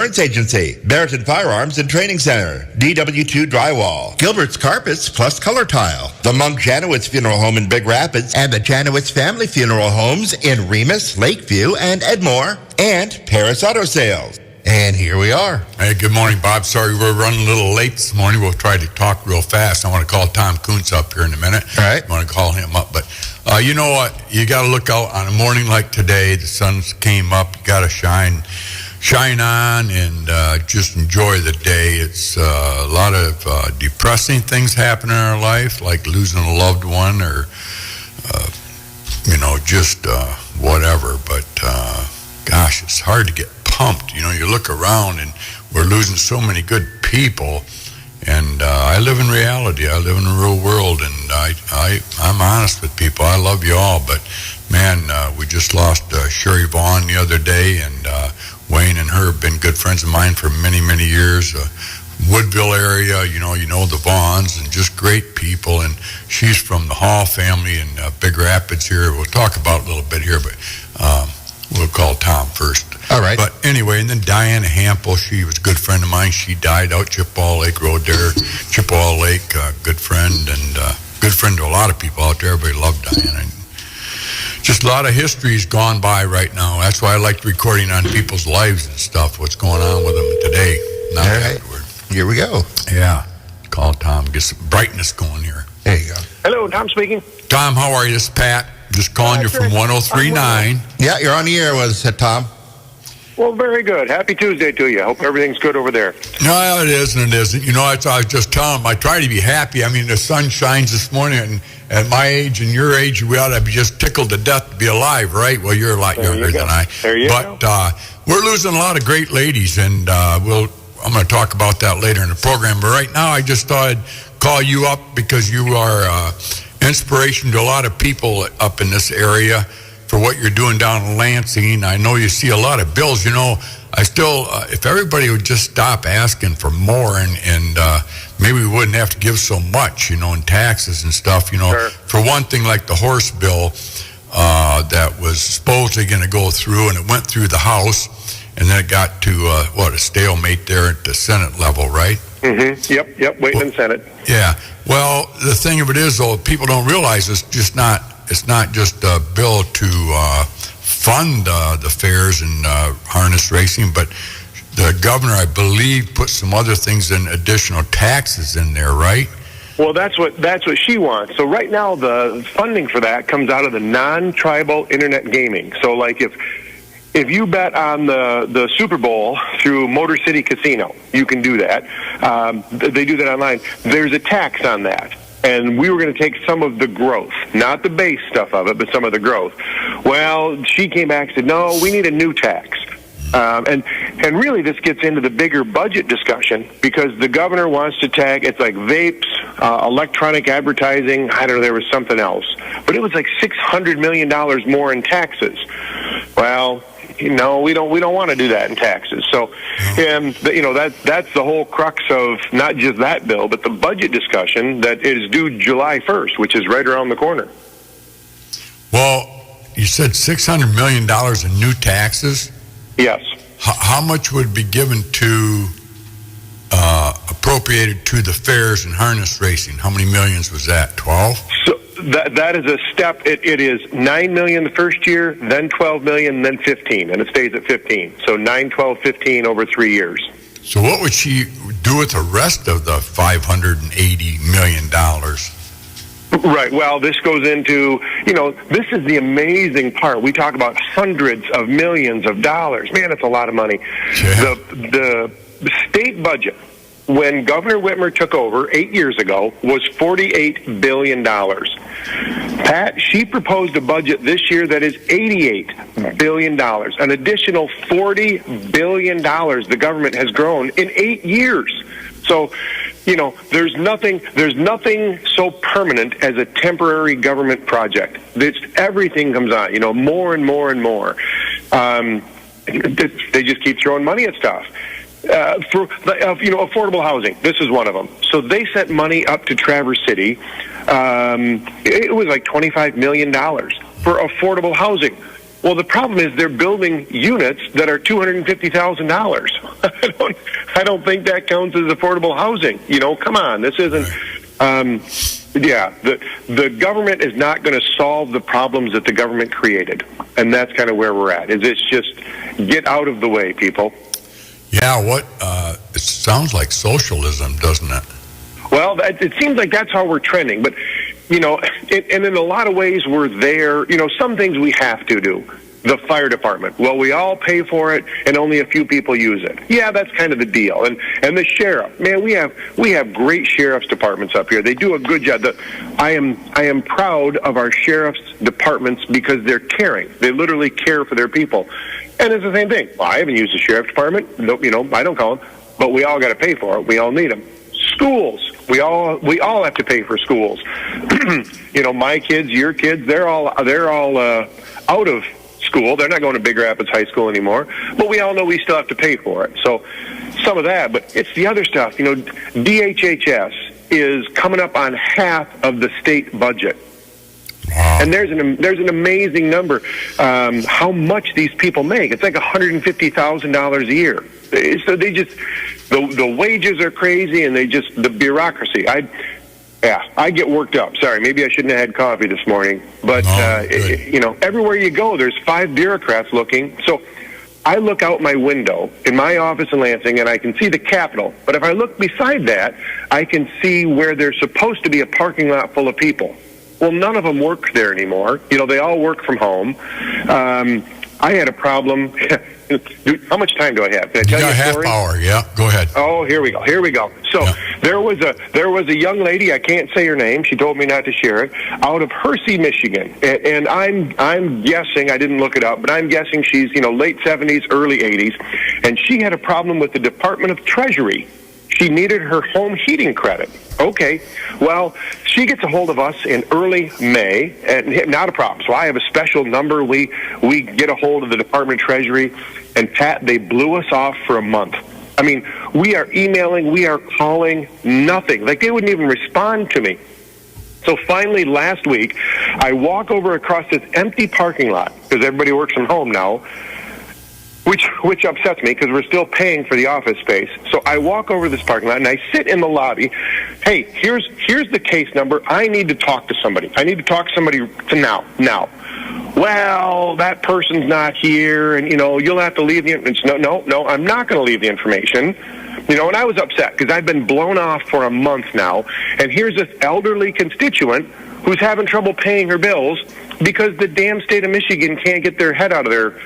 Agency, Barrington Firearms and Training Center, DW2 Drywall, Gilbert's Carpets plus Color Tile, the Monk Janowitz Funeral Home in Big Rapids, and the Janowitz Family Funeral Homes in Remus, Lakeview, and Edmore, and Paris Auto Sales. And here we are. Hey, good morning, Bob. Sorry we're running a little late this morning. We'll try to talk real fast. I want to call Tom Kunse up here in a minute. All right. I want to call him up. But you know what? You got to look out on a morning like today. The sun came up. You got to shine on and just enjoy the day. It's a lot of depressing things happen in our life, like losing a loved one or, just whatever. But, gosh, it's hard to get pumped. You know, you look around and we're losing so many good people. And I live in reality. I live in the real world, and I'm honest with people. I love you all, but, man, we just lost Sherry Vaughn the other day, and Wayne and her have been good friends of mine for many, many years. Woodville area, you know the Vaughns, and just great people. And she's from the Hall family in Big Rapids here. We'll talk about it a little bit here, but we'll call Tom first. All right. But anyway, and then Diana Hampel, she was a good friend of mine. She died out Chippewa Lake Road there. Chippewa Lake, good friend, and good friend to a lot of people out there. Everybody loved Diana. Just a lot of history's gone by right now. That's why I like recording on people's lives and stuff, what's going on with them today, not afterward. Here we go. Yeah. Call Tom, get some brightness going here. There you go. Hello, Tom speaking. Tom, how are you? This is Pat. Just calling you from 103.9. Yeah, you're on the air with us, Tom. Well, very good. Happy Tuesday to you. Hope everything's good over there. No, it is and it isn't. You know, I was just telling him, I try to be happy. I mean, the sun shines this morning, and at my age and your age, we ought to be just tickled to death to be alive, right? Well, you're a lot younger than I. There you go. But we're losing a lot of great ladies, and I'm going to talk about that later in the program. But right now, I just thought I'd call you up because you are inspiration to a lot of people up in this area for what you're doing down in Lansing. I know you see a lot of bills. You know, I still, if everybody would just stop asking for more and maybe we wouldn't have to give so much, in taxes and stuff, Sure. For one thing, like the horse bill that was supposedly going to go through, and it went through the House, and then it got to, a stalemate there at the Senate level, right? Mm-hmm. Yep, waiting in Senate. Yeah. Well, the thing of it is, though, people don't realize it's not just a bill to fund the fairs and harness racing, but the governor, I believe, put some other things in, additional taxes in there, right? Well, that's what she wants. So right now, the funding for that comes out of the non-tribal internet gaming. So, like if you bet on the Super Bowl through Motor City Casino, you can do that. They do that online. There's a tax on that. And we were going to take some of the growth, not the base stuff of it, but some of the growth. Well, she came back and said, no, we need a new tax. And really this gets into the bigger budget discussion because the governor wants to tag, it's like vapes, electronic advertising, I don't know, there was something else. But it was like $600 million more in taxes. Well, no, we don't want to do that in taxes. So, that's the whole crux of not just that bill, but the budget discussion that is due July 1st, which is right around the corner. Well, you said $600 million in new taxes? Yes. How much would be given to, appropriated to the fairs and harness racing? How many millions was that, 12? So that is a step. It is $9 million the first year, then $12 million, then 15, and it stays at 15. So 9, 12, 15 over 3 years. So what would she do with the rest of the $580 million? Right. Well, this goes into, this is the amazing part. We talk about hundreds of millions of dollars. Man, it's a lot of money. Yeah. The state budget, when Governor Whitmer took over 8 years ago, was $48 billion. Pat, she proposed a budget this year that is $88 billion, an additional $40 billion the government has grown in 8 years. So, there's nothing so permanent as a temporary government project. Everything comes on, more and more and more. They just keep throwing money at stuff. For affordable housing, this is one of them. So they sent money up to Traverse City. It was like $25 million for affordable housing. Well, the problem is they're building units that are $250,000. I don't think that counts as affordable housing. Come on, this isn't. The government is not going to solve the problems that the government created, and that's kind of where we're at. It's just get out of the way, people. Yeah, it sounds like socialism, doesn't it? Well, it seems like that's how we're trending, but and in a lot of ways we're there. Some things we have to do. The fire department. Well, we all pay for it, and only a few people use it. Yeah, that's kind of the deal. And the sheriff, man, we have great sheriff's departments up here. They do a good job. I am proud of our sheriff's departments because they're caring. They literally care for their people. And it's the same thing. Well, I haven't used the sheriff's department. No, I don't call them, but we all got to pay for it. We all need them. Schools. We all have to pay for schools. My kids, your kids, they're all out of school. They're not going to Big Rapids High School anymore, but we all know we still have to pay for it. So some of that, but it's the other stuff. DHHS is coming up on half of the state budget. Wow. And there's an amazing number how much these people make. It's like $150,000 a year. So they just the wages are crazy, and the bureaucracy. I get worked up. Sorry, maybe I shouldn't have had coffee this morning. But, everywhere you go, there's 5 bureaucrats looking. So I look out my window in my office in Lansing, and I can see the Capitol. But if I look beside that, I can see where there's supposed to be a parking lot full of people. Well, none of them work there anymore. They all work from home. I had a problem. How much time do I have? Can I tell you a story? Half hour. Yeah, go ahead. Oh, here we go. So there was a young lady. I can't say her name. She told me not to share it. Out of Hershey, Michigan, and I'm guessing. I didn't look it up, but I'm guessing she's late 70s, early 80s, and she had a problem with the Department of Treasury. She needed her home heating credit. Okay, well, she gets a hold of us in early May, and not a problem. So I have a special number. We get a hold of the Department of Treasury, and Pat, they blew us off for a month. I mean, we are emailing, we are calling, nothing. Like, they wouldn't even respond to me. So finally, last week, I walk over across this empty parking lot, because everybody works from home now, which upsets me because we're still paying for the office space. So I walk over this parking lot and I sit in the lobby. Hey, here's the case number. I need to talk to somebody. I need to talk to somebody now. Well, that person's not here, and you'll have to leave the information. No, I'm not going to leave the information. And I was upset because I've been blown off for a month now, and here's this elderly constituent who's having trouble paying her bills because the damn state of Michigan can't get their head out of their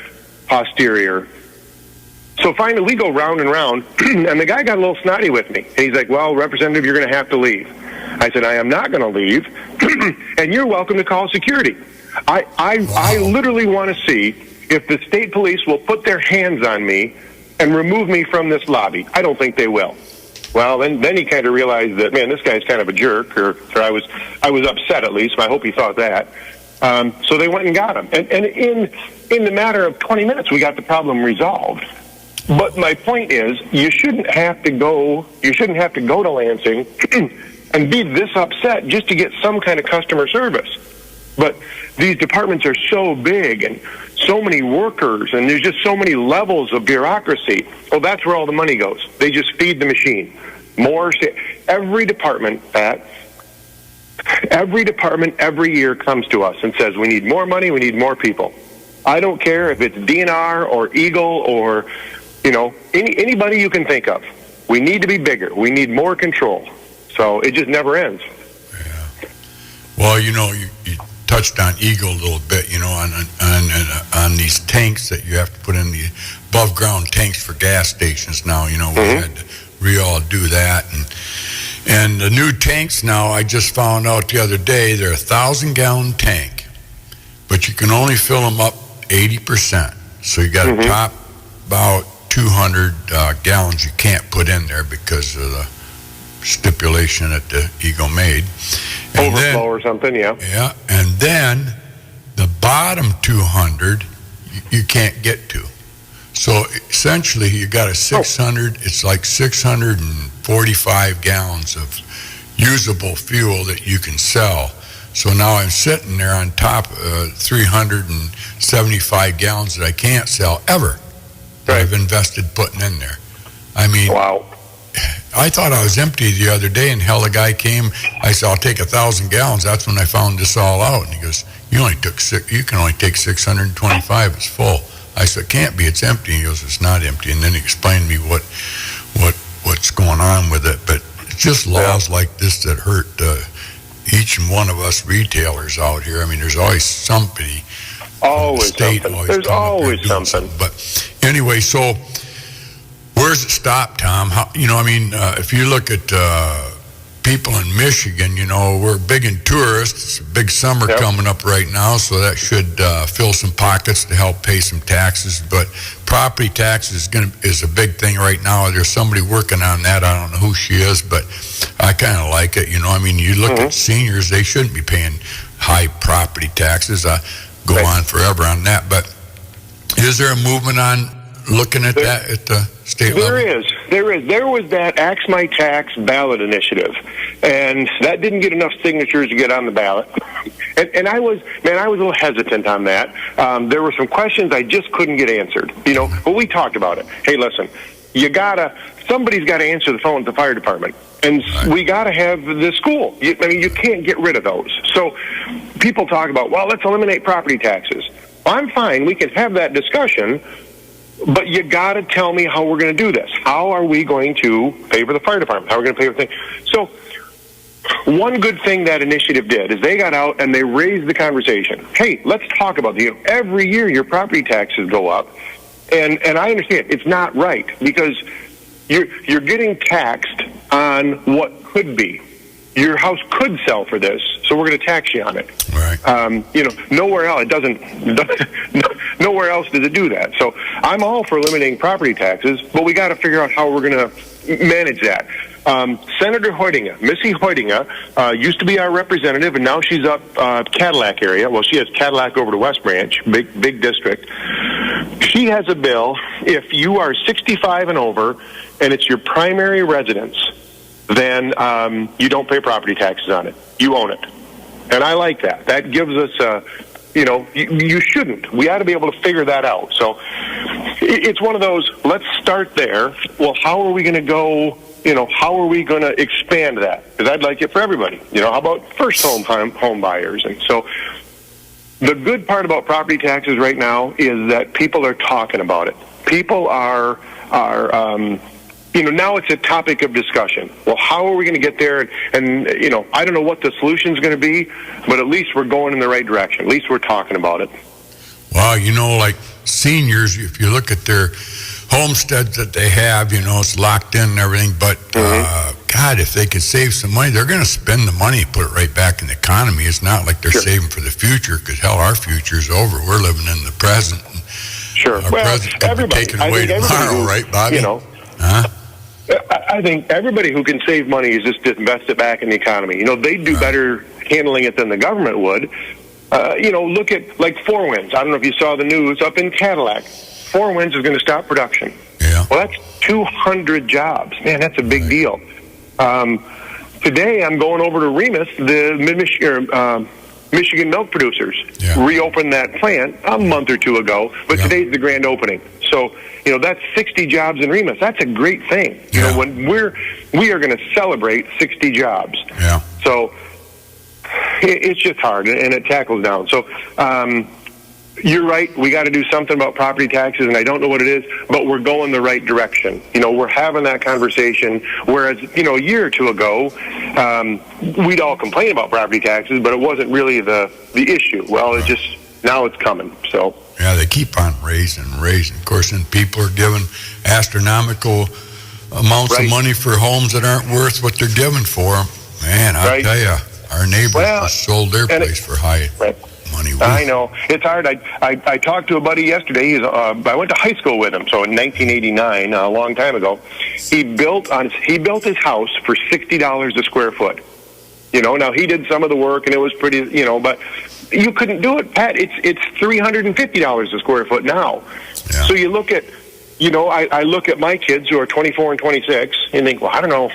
posterior. So finally we go round and round, and the guy got a little snotty with me. And he's like, well, Representative, you're going to have to leave. I said, I am not going to leave, and you're welcome to call security. I literally want to see if the state police will put their hands on me and remove me from this lobby. I don't think they will. Well, then he kind of realized that, man, this guy's kind of a jerk, or I was upset at least. I hope he thought that. So they went and got him. And in the matter of 20 minutes, we got the problem resolved. But my point is, you shouldn't have to go to Lansing and be this upset just to get some kind of customer service. But these departments are so big and so many workers, and there's just so many levels of bureaucracy. Well, that's where all the money goes. They just feed the machine. Every department, every year comes to us and says, we need more money, we need more people. I don't care if it's DNR or Eagle or, anybody you can think of. We need to be bigger. We need more control. So it just never ends. Yeah. Well, you touched on Eagle a little bit, on these tanks that you have to put in, the above ground tanks for gas stations now, we all do that. And the new tanks now, I just found out the other day, they're 1,000-gallon tank, but you can only fill them up 80%. So you got to top about 200 gallons you can't put in there because of the stipulation that the Eagle made. And overflow or something, yeah. Yeah, and then the bottom 200 you can't get to. So essentially you got a 600, it's like 645 gallons of usable fuel that you can sell. So now I'm sitting there on top of 375 gallons that I can't sell ever. That I've invested putting in there. I mean, wow. I thought I was empty the other day, and hell, the guy came. I said, "I'll take 1,000 gallons." That's when I found this all out. And he goes, "You can only take 625. It's full." I said, "Can't be. It's empty." And he goes, "It's not empty." And then he explained to me what's going on with it. But it's just laws like this that hurt each and one of us retailers out here. I mean, there's always somebody. Always something. There's always something. But anyway, so where's it stop, Tom? If you look at people in Michigan, we're big in tourists. Big summer coming up right now, so that should fill some pockets to help pay some taxes. But property taxes is a big thing right now. There's somebody working on that. I don't know who she is, but I kind of like it. You look at seniors; they shouldn't be paying high property taxes. Go on forever on that. But is there a movement on looking at that at the state level? There is. There was that Axe My Tax ballot initiative, and that didn't get enough signatures to get on the ballot. And I was a little hesitant on that. There were some questions I just couldn't get answered. But we talked about it. Hey, listen, somebody's got to answer the phone at the fire department. And we got to have the school. You can't get rid of those. So people talk about, well, let's eliminate property taxes. Well, I'm fine. We can have that discussion, but you got to tell me how we're going to do this. How are we going to pay for the fire department? How are we going to pay for things? So one good thing that initiative did is they got out and they raised the conversation. Hey, let's talk about every year your property taxes go up. And I understand it's not right because you're getting taxed on what could be. Your house could sell for this, so we're going to tax you on it. Right. Nowhere else Nowhere else does it do that. So I'm all for eliminating property taxes, but we got to figure out how we're going to manage that. Senator Hoytinga, Missy Hoytinga, used to be our representative, and now she's up Cadillac area. Well, she has Cadillac over to West Branch, big district. She has a bill. If you are 65 and over, and it's your primary residence, then you don't pay property taxes on it. You own it. And I like that. That gives us, you shouldn't. We ought to be able to figure that out. So it's one of those, let's start there. Well, how are we going to go, how are we going to expand that? Because I'd like it for everybody. How about first home buyers? And so the good part about property taxes right now is that people are talking about it. People are now it's a topic of discussion. Well, how are we going to get there? And I don't know what the solution is going to be, but at least we're going in the right direction. At least we're talking about it. Well, like seniors, if you look at their homesteads that they have, it's locked in and everything. But, God, if they could save some money, they're going to spend the money, put it right back in the economy. It's not like they're saving for the future because, hell, our future's over. We're living in the present. Sure. Our present could be taken away tomorrow, right, Bobby? I think everybody who can save money is just invest it back in the economy. They'd do better handling it than the government would. Look at like Four Winds. I don't know if you saw the news up in Cadillac. Four Winds is going to stop production. Yeah. Well, that's 200 jobs. Man, that's a big deal. Today I'm going over to Remus, the Michigan milk producers. Reopened that plant a month or two ago, but today's the grand opening. So, that's 60 jobs in Remus. That's a great thing. When we are going to celebrate 60 jobs. Yeah. So it's just hard, and it tackles down. So you're right. We got to do something about property taxes, and I don't know what it is, but we're going the right direction. We're having that conversation, whereas, a year or two ago, we'd all complain about property taxes, but it wasn't really the issue. Well, now it's coming, so. Yeah, they keep on raising. Of course, and people are giving astronomical amounts of money for homes that aren't worth what they're giving for them. Man, I'll tell you, our neighbors just sold their place for high money. I know. It's hard. I talked to a buddy yesterday. I went to high school with him, so in 1989, a long time ago. He built his house for $60 a square foot. Now he did some of the work, and it was pretty, but you couldn't do it, Pat. It's $350 a square foot now. Yeah. So you look at, I look at my kids who are 24 and 26 and think, well, I don't know.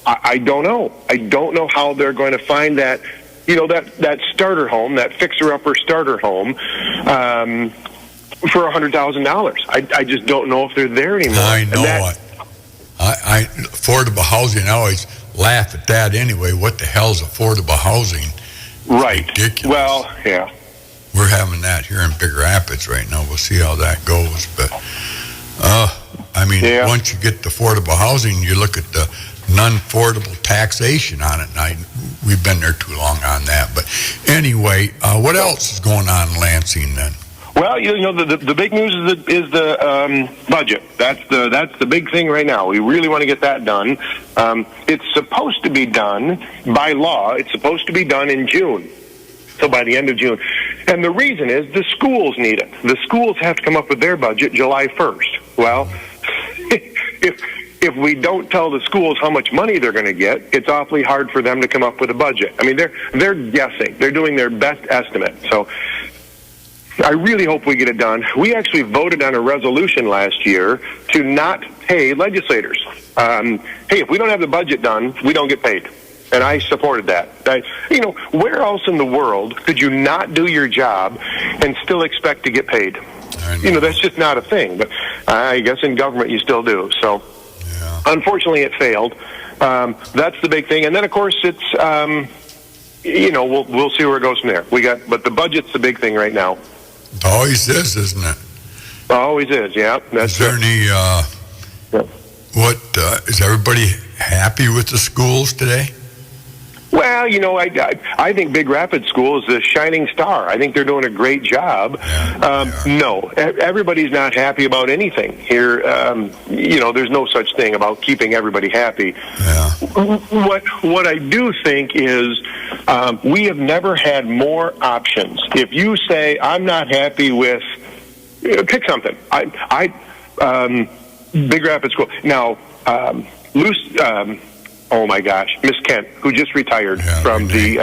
I don't know. I don't know how they're going to find that that starter home, that fixer-upper starter home, for $100,000. I just don't know if they're there anymore. I know. I affordable housing, I always laugh at that anyway. What the hell's affordable housing? Right. Ridiculous. Well, yeah. We're having that here in Big Rapids right now. We'll see how that goes. But, once you get the affordable housing, you look at the non-affordable taxation on it. And we've been there too long on that. But anyway, what else is going on in Lansing then? Well, the big news is the budget. That's the big thing right now. We really want to get that done. It's supposed to be done by law. It's supposed to be done in June. So by the end of June. And the reason is the schools need it. The schools have to come up with their budget July 1st. Well, if we don't tell the schools how much money they're going to get, it's awfully hard for them to come up with a budget. I mean, they're guessing. They're doing their best estimate. So I really hope we get it done. We actually voted on a resolution last year to not pay legislators. Hey, if we don't have the budget done, we don't get paid. And I supported that. Where else in the world could you not do your job and still expect to get paid? That's just not a thing. But I guess in government you still do. So, yeah. Unfortunately, it failed. That's the big thing. And then, of course, it's we'll see where it goes from there. But the budget's the big thing right now. It always is, isn't it? Always is. Yeah. Is there any? Is everybody happy with the schools today? Well, I think Big Rapids School is the shining star. I think they're doing a great job. No, everybody's not happy about anything here. There's no such thing about keeping everybody happy. Yeah. What I do think is we have never had more options. If you say, I'm not happy with, pick something. Big Rapids School. Now, oh my gosh, Miss Kent, who just retired from the,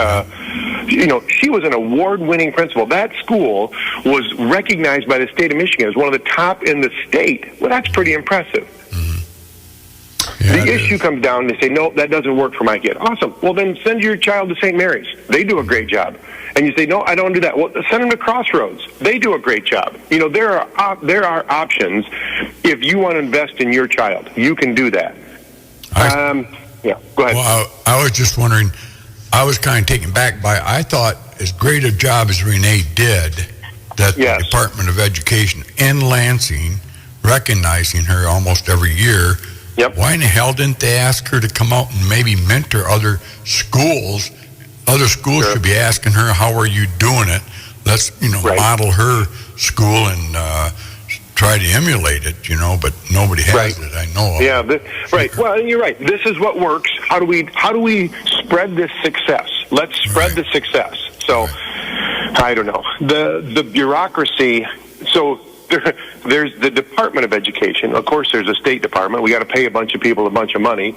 she was an award-winning principal. That school was recognized by the state of Michigan as one of the top in the state. Well, that's pretty impressive. Mm-hmm. Yeah, the issue comes down, they say, no, that doesn't work for my kid. Awesome. Well, then send your child to St. Mary's. They do a great job. And you say, no, I don't do that. Well, send them to Crossroads. They do a great job. There are options. If you want to invest in your child, you can do that. Yeah, go ahead. Well, I was just wondering, I was kind of taken back by, I thought as great a job as Renee did, that the Department of Education in Lansing, recognizing her almost every year, why in the hell didn't they ask her to come out and maybe mentor other schools? Other schools should be asking her, how are you doing it? Let's, model her school and try to emulate it, but nobody has it. I know. Yeah, right. Well, you're right. This is what works. How do we spread this success? Let's spread the success. So, I don't know. The bureaucracy. So there's the Department of Education. Of course, there's a State Department. We got to pay a bunch of people a bunch of money.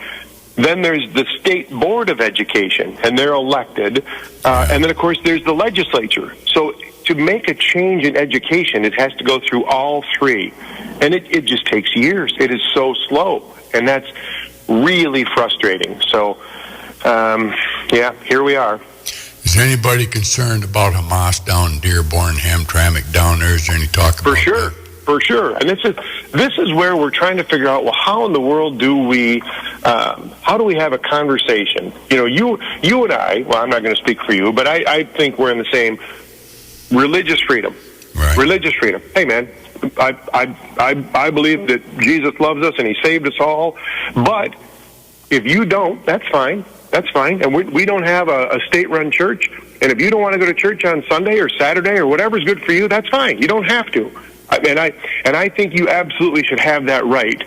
Then there's the State Board of Education, and they're elected. And then, of course, there's the legislature. So to make a change in education, it has to go through all three. And it just takes years. It is so slow. And that's really frustrating. So, here we are. Is anybody concerned about Hamas down in Dearborn, Hamtramck down there? Is there any talk about that? For sure. And this is where we're trying to figure out, well, how in the world do we have a conversation? You and I, well, I'm not going to speak for you, but I think we're in the same religious freedom. Right. Religious freedom. Hey, man, I believe that Jesus loves us and he saved us all. But if you don't, that's fine. That's fine. And we don't have a state-run church. And if you don't want to go to church on Sunday or Saturday or whatever's good for you, that's fine. You don't have to. And I think you absolutely should have that right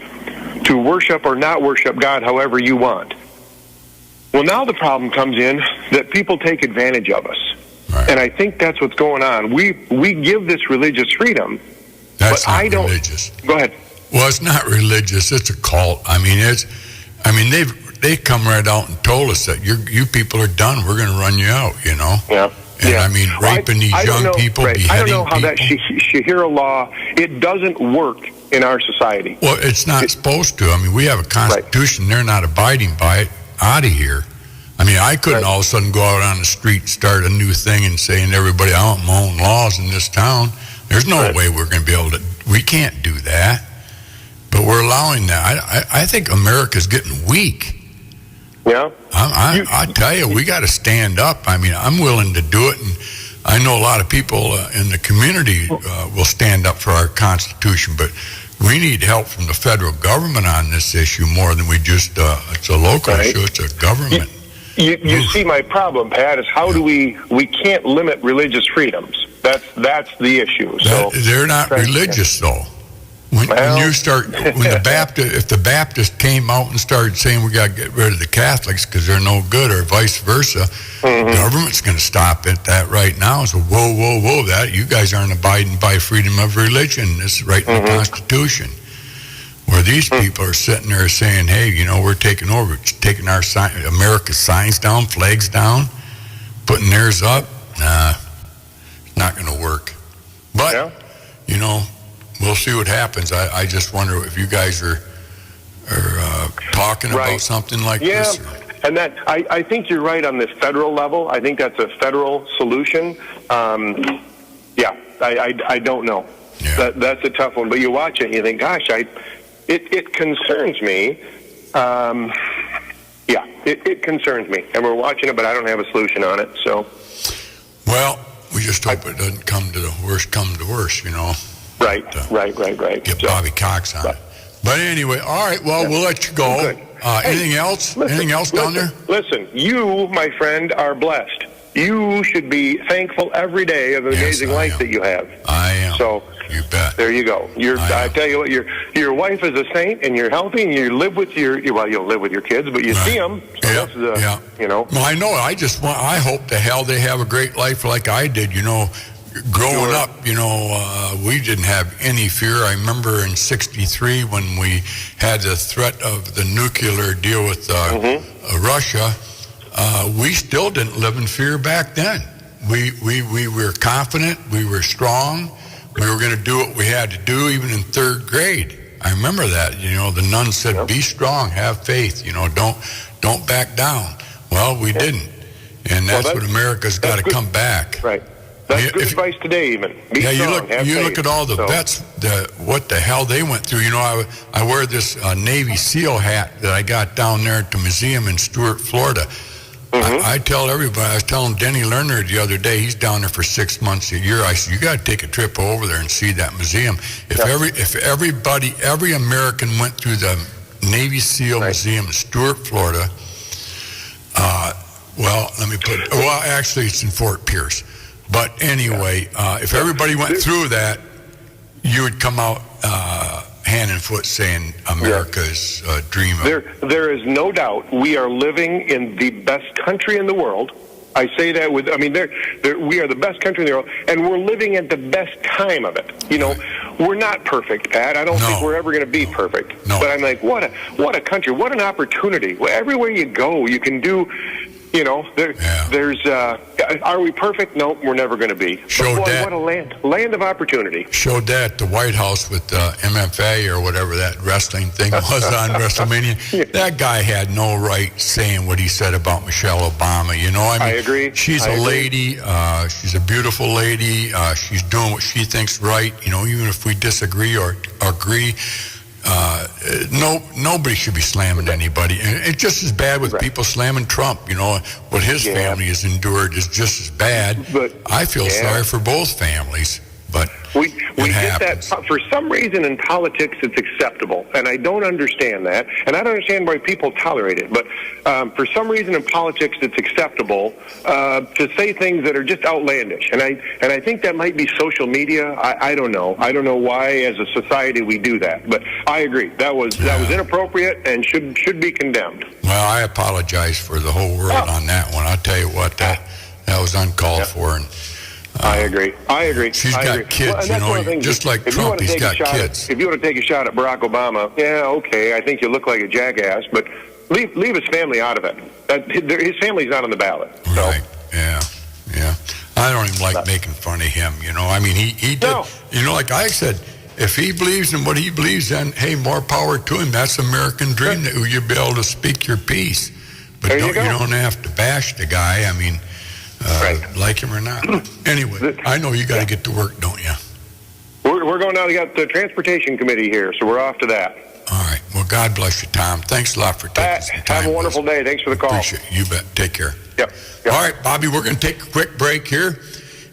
to worship or not worship God however you want. Well, now the problem comes in that people take advantage of us. Right. And I think that's what's going on. We give this religious freedom, that's but not I don't. Religious. Go ahead. Well, it's not religious. It's a cult. They come right out and told us that you people are done. We're going to run you out. Yeah. And raping these young people, beheading people. I don't know how that Shahira law, it doesn't work in our society. Well, it's not supposed to. We have a constitution. They're not abiding by it. Out of here. I mean, I couldn't all of a sudden go out on the street and start a new thing and saying everybody, I want my own laws in this town. There's no way we're going to be able to. We can't do that. But we're allowing that. I think America's getting weak. Yeah. I tell you, we got to stand up. I mean, I'm willing to do it, and I know a lot of people in the community will stand up for our Constitution, but we need help from the federal government on this issue more than we just, it's a local issue, it's a government. You see my problem, Pat, is how do we can't limit religious freedoms. That's the issue. So they're not religious, though. When you start, if the Baptists came out and started saying we got to get rid of the Catholics because they're no good, or vice versa, the government's going to stop at that right now. So whoa, that you guys aren't abiding by freedom of religion. This is right in the Constitution. Where these people are sitting there saying, hey, we're taking over, taking our America's signs down, flags down, putting theirs up. Nah, it's not going to work. But we'll see what happens. I just wonder if you guys are talking about something like this. And that I think you're right on the federal level. I think that's a federal solution. I don't know. Yeah. That's a tough one. But you watch it and you think, gosh, it concerns me. It concerns me. And we're watching it, but I don't have a solution on it. So, well, we just hope it doesn't come to the worst. Right. Get Bobby Cox on it. But anyway, all right. Well, we'll let you go. Anything else? Anything else down there? Listen, you, my friend, are blessed. You should be thankful every day of the amazing life that you have. I am. So you bet. There you go. I tell you what, your wife is a saint, and you're healthy, and you live with you don't live with your kids, but you see them. So Well, I know. I hope the hell they have a great life like I did. Growing up, we didn't have any fear. I remember in '63 when we had the threat of the nuclear deal with Russia, we still didn't live in fear back then. We were confident. We were strong. We were going to do what we had to do, even in third grade. I remember that. The nun said, "Be strong, have faith. Don't back down." Well, we didn't, and that's what America's got to come back. Right. That's good advice today, even. Be strong, you look at all the vets, what the hell they went through. I wear this Navy SEAL hat that I got down there at the museum in Stuart, Florida. I tell everybody, I was telling Denny Lerner the other day, he's down there for 6 months a year. I said, you got to take a trip over there and see that museum. If every American went through the Navy SEAL Museum in Stuart, Florida, actually it's in Fort Pierce. But anyway, if everybody went through that, you would come out hand and foot saying America's dream. There is no doubt we are living in the best country in the world. I say that we are the best country in the world, and we're living at the best time of it. We're not perfect, Pat. I don't think we're ever going to be perfect. No. But I'm like, what a country, what an opportunity. Everywhere you go, you can do. There's. Are we perfect? No, we're never going to be. What a land of opportunity. Showed that at the White House with MFA or whatever that wrestling thing was on WrestleMania. That guy had no right saying what he said about Michelle Obama. I agree. She's a lady. She's a beautiful lady. She's doing what she thinks right. Even if we disagree or agree. Nobody should be slamming anybody, and it's just as bad with people slamming Trump. What his family has endured is just as bad. But I feel sorry for both families, but we get that for some reason in politics. It's acceptable, and I don't understand that, and I don't understand why people tolerate it. But for some reason in politics, it's acceptable to say things that are just outlandish, and I think that might be social media. I don't know. I don't know why, as a society, we do that. But I agree that was inappropriate and should be condemned. Well, I apologize for the whole world on that one. I'll tell you what, that was uncalled for. And I agree. She's got kids, just like Trump, he's got kids. If you want to take a shot at Barack Obama, I think you look like a jackass, but leave his family out of it. His family's not on the ballot. So. Right, yeah. I don't even like making fun of him, he did, like I said, if he believes in what he believes in, hey, more power to him. That's the American dream, that you'll be able to speak your piece. But There you you go. don't have to bash the guy. I mean, Right. like him or not. Anyway, I know you got to get to work, don't you? We're going now. We got the transportation committee here, so we're off to that. All right. Well, God bless you, Tom. Thanks a lot for taking some time. Have a wonderful day. Thanks for the call. Appreciate it. You bet. Take care. Yep. All right, Bobby, we're going to take a quick break here,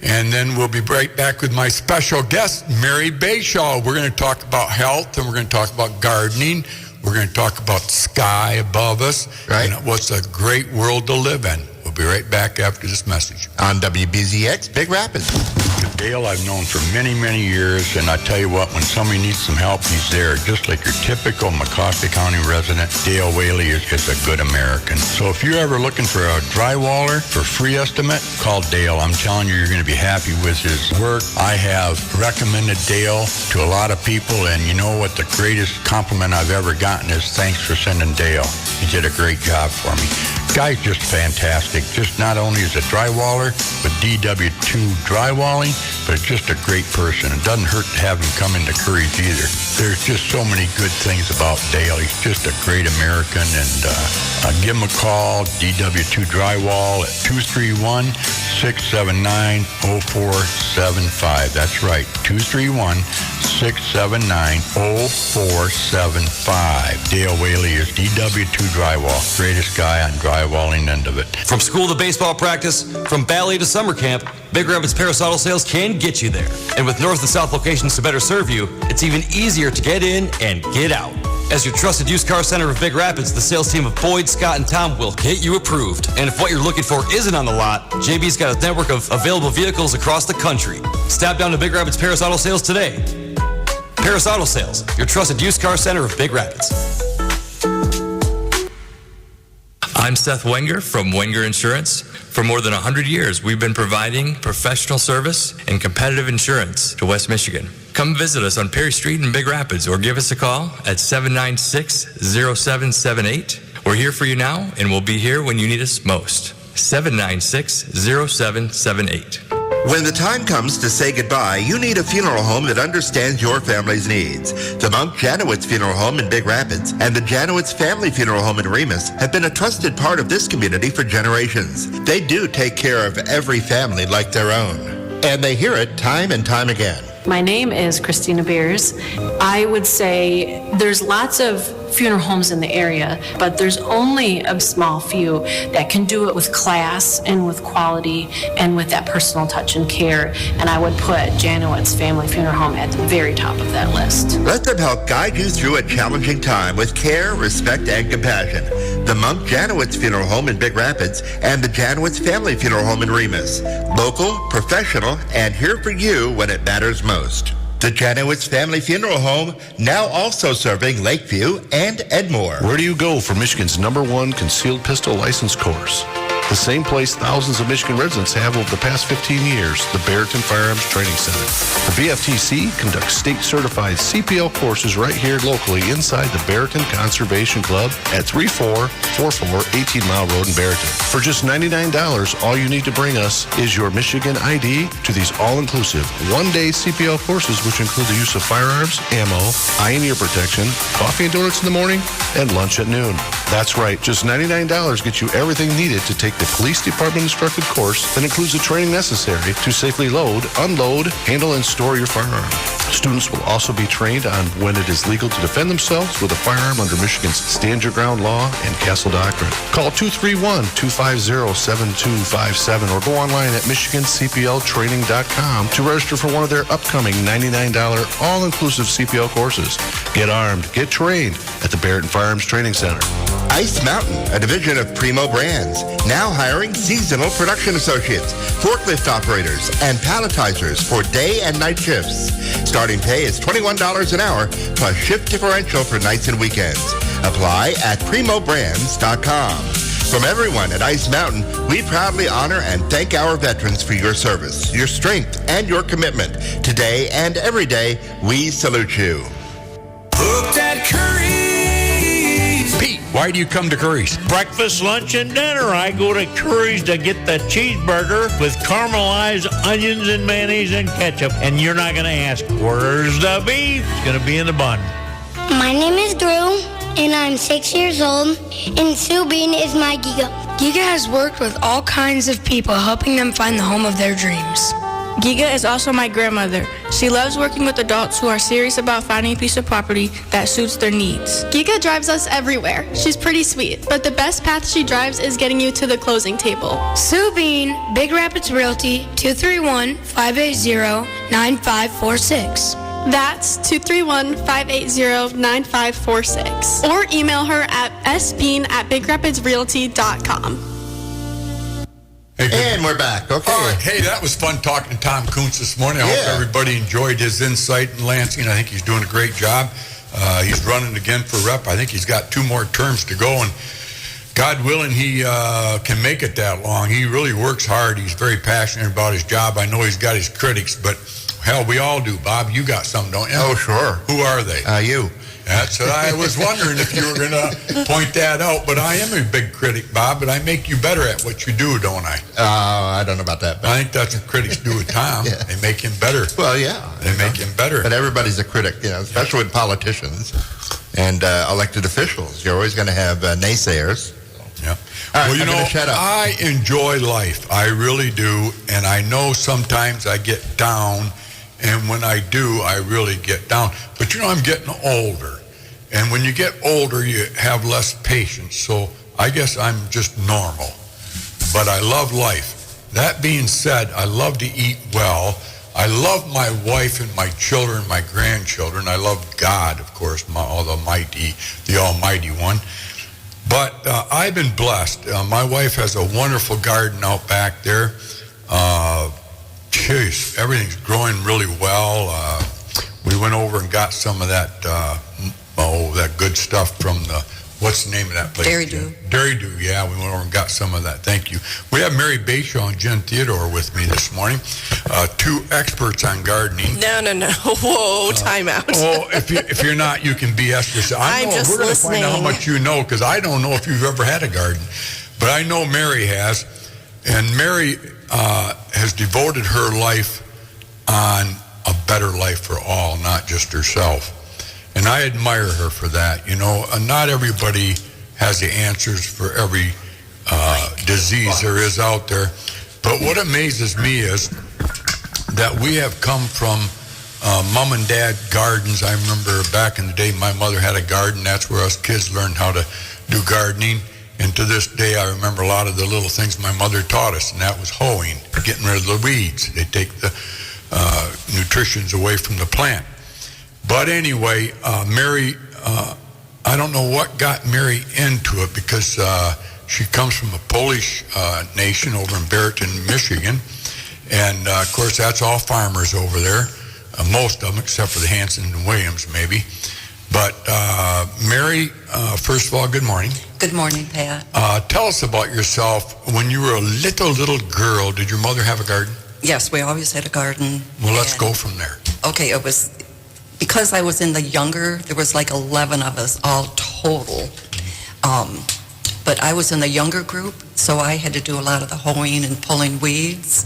and then we'll be right back with my special guest, Mary Beshaz. We're going to talk about health, and we're going to talk about gardening. We're going to talk about the sky above us, Right. and what's a great world to live in. We'll be right back after this message. On WBZX Big Rapids. Dale I've known for many, many years, and I tell you what, when somebody needs some help, he's there. Just like your typical McCoskey County resident, Dale Whaley is a good American. So if you're ever looking for a drywaller for free estimate, call Dale. I'm telling you, you're going to be happy with his work. I have recommended Dale to a lot of people, and you know what? The greatest compliment I've ever gotten is thanks for sending Dale. He did a great job for me. Guy's just fantastic. Just not only is a drywaller with DW2 drywalling, but just a great person. It doesn't hurt to have him come into Curries either. There's just so many good things about Dale. He's just a great American, and give him a call, DW2 Drywall at 231-679-0475. That's right, 231-679-0475. Dale Whaley is DW2 Drywall. Greatest guy on drywalling end of it. From school to baseball practice, from ballet to summer camp, Big Rapids Paris Auto Sales can get you there. And with north and south locations to better serve you, it's even easier to get in and get out. As your trusted used car center of Big Rapids, the sales team of Boyd, Scott, and Tom will get you approved. And if what you're looking for isn't on the lot, JB's got a network of available vehicles across the country. Stop down to Big Rapids Paris Auto Sales today. Paris Auto Sales, your trusted used car center of Big Rapids. I'm Seth Wenger from Wenger Insurance. For more than 100 years, we've been providing professional service and competitive insurance to West Michigan. Come visit us on Perry Street in Big Rapids or give us a call at 796-0778. We're here for you now, and we'll be here when you need us most. 796-0778. When the time comes to say goodbye, you need a funeral home that understands your family's needs. The Monk Janowitz Funeral Home in Big Rapids and the Janowitz Family Funeral Home in Remus have been a trusted part of this community for generations. They do take care of every family like their own, and they hear it time and time again. My name is Christina Beers. I would say there's lots of funeral homes in the area, but there's only a small few that can do it with class and with quality and with that personal touch and care. And I would put Janowitz Family Funeral Home at the very top of that list. Let them help guide you through a challenging time with care, respect, and compassion. The Monk Janowitz Funeral Home in Big Rapids and the Janowitz Family Funeral Home in Remus. Local, professional, and here for you when it matters most. The Janowitz Family Funeral Home, now also serving Lakeview and Edmore. Where do you go for Michigan's #1 concealed pistol license course? The same place thousands of Michigan residents have over the past 15 years, the Barrington Firearms Training Center. The BFTC conducts state-certified CPL courses right here locally inside the Barrington Conservation Club at 3444 18 Mile Road in Barrington. For just $99, all you need to bring us is your Michigan ID to these all-inclusive one-day CPL courses, which include the use of firearms, ammo, eye and ear protection, coffee and donuts in the morning, and lunch at noon. That's right, just $99 gets you everything needed to take the police department instructed course that includes the training necessary to safely load, unload, handle, and store your firearm. Students will also be trained on when it is legal to defend themselves with a firearm under Michigan's Stand Your Ground law and Castle Doctrine. Call 231-250-7257 or go online at michigancpltraining.com to register for one of their upcoming $99 all-inclusive CPL courses. Get armed, get trained at the Barrington Firearms Training Center. Ice Mountain, a division of Primo Brands, now hiring seasonal production associates, forklift operators, and palletizers for day and night shifts. Starting pay is $21 an hour plus shift differential for nights and weekends. Apply at primobrands.com. From everyone at Ice Mountain, we proudly honor and thank our veterans for your service, your strength, and your commitment. Today and every day, we salute you. Booked at Curry's. Pete, why do you come to Curry's? Breakfast, lunch, and dinner. I go to Curry's to get the cheeseburger with caramelized onions and mayonnaise and ketchup. And you're not going to ask, where's the beef? It's going to be in the bun. My name is Drew. and I'm 6 years old, and Sue Bean is my Giga. Giga has worked with all kinds of people, helping them find the home of their dreams. Giga is also my grandmother. She loves working with adults who are serious about finding a piece of property that suits their needs. Giga drives us everywhere. She's pretty sweet, but the best path she drives is getting you to the closing table. Sue Bean, Big Rapids Realty, 231-580-9546. That's 231-580-9546. Or email her at sbean@bigrapidsrealty.com. And we're back. Okay. All right. Hey, that was fun talking to Tom Kunse this morning. I hope everybody enjoyed his insight in Lansing. I think he's doing a great job. He's running again for rep. I think he's got 2 more terms to go, and God willing, he can make it that long. He really works hard. He's very passionate about his job. I know he's got his critics, but hell, we all do. Bob, you got some, don't you? Oh, sure. Who are they? You. That's what I was wondering if you were going to point that out. But I am a big critic, Bob, but I make you better at what you do, don't I? I don't know about that. But I think that's what critics do with Tom. Yeah. They make him better. Well, yeah. They make him better. But everybody's a critic, especially with politicians and elected officials. You're always going to have naysayers. Yeah. All right, well, shut up. I enjoy life. I really do. And I know sometimes I get down. And when I do, I really get down. But, I'm getting older. And when you get older, you have less patience. So I guess I'm just normal. But I love life. That being said, I love to eat well. I love my wife and my children, my grandchildren. I love God, of course, the Almighty One. But I've been blessed. My wife has a wonderful garden out back there. Everything's growing really well. We went over and got some of that that good stuff from what's the name of that place? Dairy Dew. Dairy Dew, yeah. We went over and got some of that. Thank you. We have Mary Bashaw and Jen Theodore with me this morning, 2 experts on gardening. No. Whoa, time out. If you're not, you can BS yourself. I'm just we're going to listening. find out how much you know, because I don't know if you've ever had a garden. But I know Mary has. And Mary has devoted her life on a better life for all, not just herself. And I admire her for that. Not everybody has the answers for every disease there is out there. But what amazes me is that we have come from mom and dad gardens. I remember back in the day, my mother had a garden. That's where us kids learned how to do gardening. And to this day, I remember a lot of the little things my mother taught us, and that was hoeing, getting rid of the weeds. They take the nutritions away from the plant. But anyway, Mary, I don't know what got Mary into it, because she comes from a Polish nation over in Barrington, Michigan. And, of course, that's all farmers over there, most of them, except for the Hanson and Williams, maybe. But, Mary, first of all, good morning. Good morning, Pat. Tell us about yourself. When you were a little girl, did your mother have a garden? Yes, we always had a garden. Well, let's go from there. Okay, it was, because I was in the younger, there was like 11 of us all total. But I was in the younger group, so I had to do a lot of the hoeing and pulling weeds,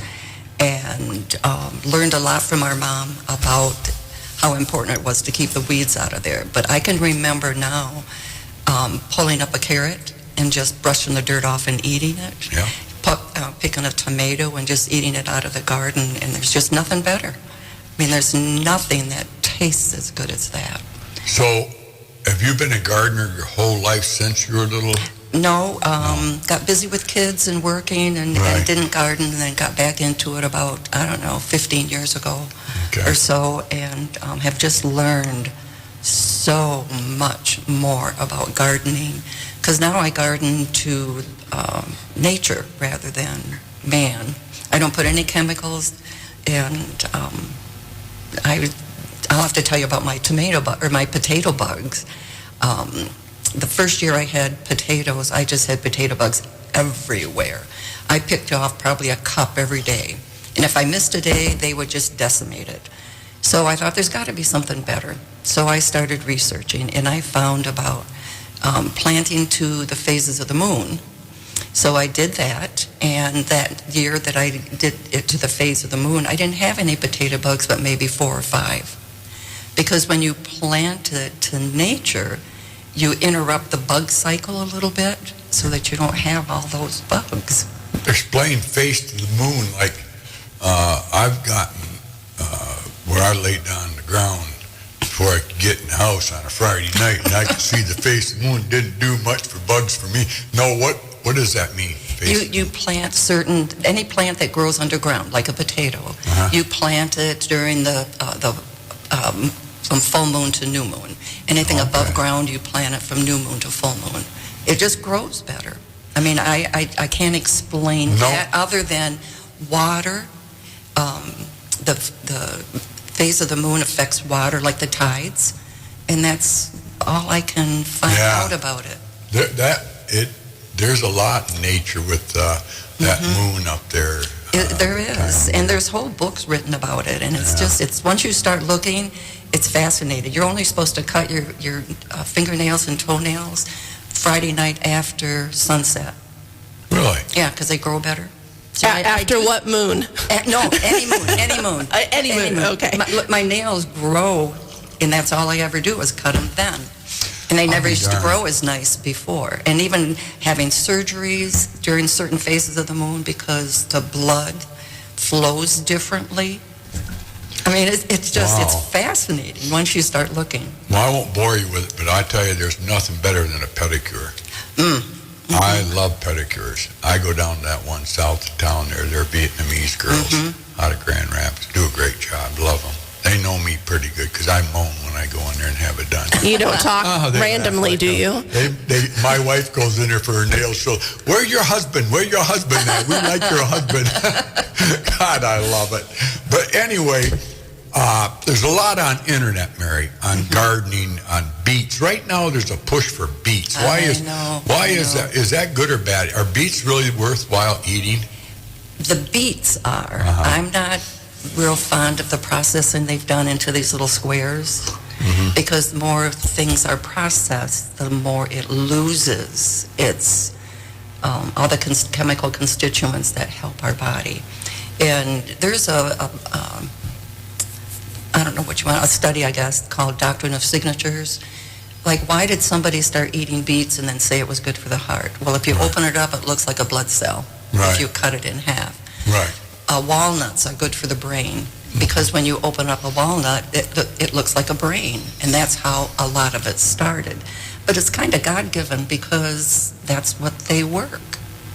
and learned a lot from our mom about how important it was to keep the weeds out of there. But I can remember now pulling up a carrot and just brushing the dirt off and eating it. Yeah. Picking a tomato and just eating it out of the garden, and there's just nothing better. I mean, there's nothing that tastes as good as that. So, have you been a gardener your whole life since you were little? No, got busy with kids and working and didn't garden, and then got back into it about, 15 years ago or so, and have just learned so much more about gardening, because now I garden to nature rather than man. I don't put any chemicals, and I'll have to tell you about my potato bugs. The first year I had potatoes, I just had potato bugs everywhere. I picked off probably a cup every day. And if I missed a day, they would just decimate it. So I thought there's got to be something better. So I started researching, and I found about planting to the phases of the moon. So I did that, and that year that I did it to the phase of the moon, I didn't have any potato bugs, but maybe 4 or 5. Because when you plant it to nature, you interrupt the bug cycle a little bit so that you don't have all those bugs. Explain face to the moon. Like I've gotten where I lay down on the ground before I could get in the house on a Friday night, and I could see the face of the moon. Didn't do much for bugs for me. No, what does that mean? You plant any plant that grows underground, like a potato. You plant it during from full moon to new moon. Anything above ground, you plant it from new moon to full moon. It just grows better. I mean, I can't explain that other than water. The phase of the moon affects water, like the tides, and that's all I can find out about it. There's a lot in nature with that moon up there. There is, and there's whole books written about it, and it's once you start looking, it's fascinating. You're only supposed to cut your fingernails and toenails Friday night after sunset. Really? Yeah, because they grow better. So after what moon? No, any moon, any moon. Any moon, okay. My nails grow, and that's all I ever do is cut them then. And they never used to grow as nice before. And even having surgeries during certain phases of the moon because the blood flows differently. I mean, it's just, it's fascinating once you start looking. Well, I won't bore you with it, but I tell you, there's nothing better than a pedicure. I love pedicures. I go down to that one south of town there. They're Vietnamese girls out of Grand Rapids. Do a great job. Love them. They know me pretty good because I moan when I go in there and have it done. You don't talk randomly, do you? My wife goes in there for her nails. So, where's your husband? Where's your husband at? We like your husband. God, I love it. But anyway, there's a lot on internet, Mary, on gardening, on beets. Right now, there's a push for beets. Why is that? Is that good or bad? Are beets really worthwhile eating? The beets are. I'm not real fond of the processing they've done into these little squares because the more things are processed, the more it loses its all the chemical constituents that help our body. And there's I don't know what you want, a study, I guess, called Doctrine of Signatures. Like, why did somebody start eating beets and then say it was good for the heart? Well, if you open it up, it looks like a blood cell if you cut it in half. Right. Walnuts are good for the brain because when you open up a walnut, it looks like a brain, and that's how a lot of it started. But it's kind of God-given because that's what they work.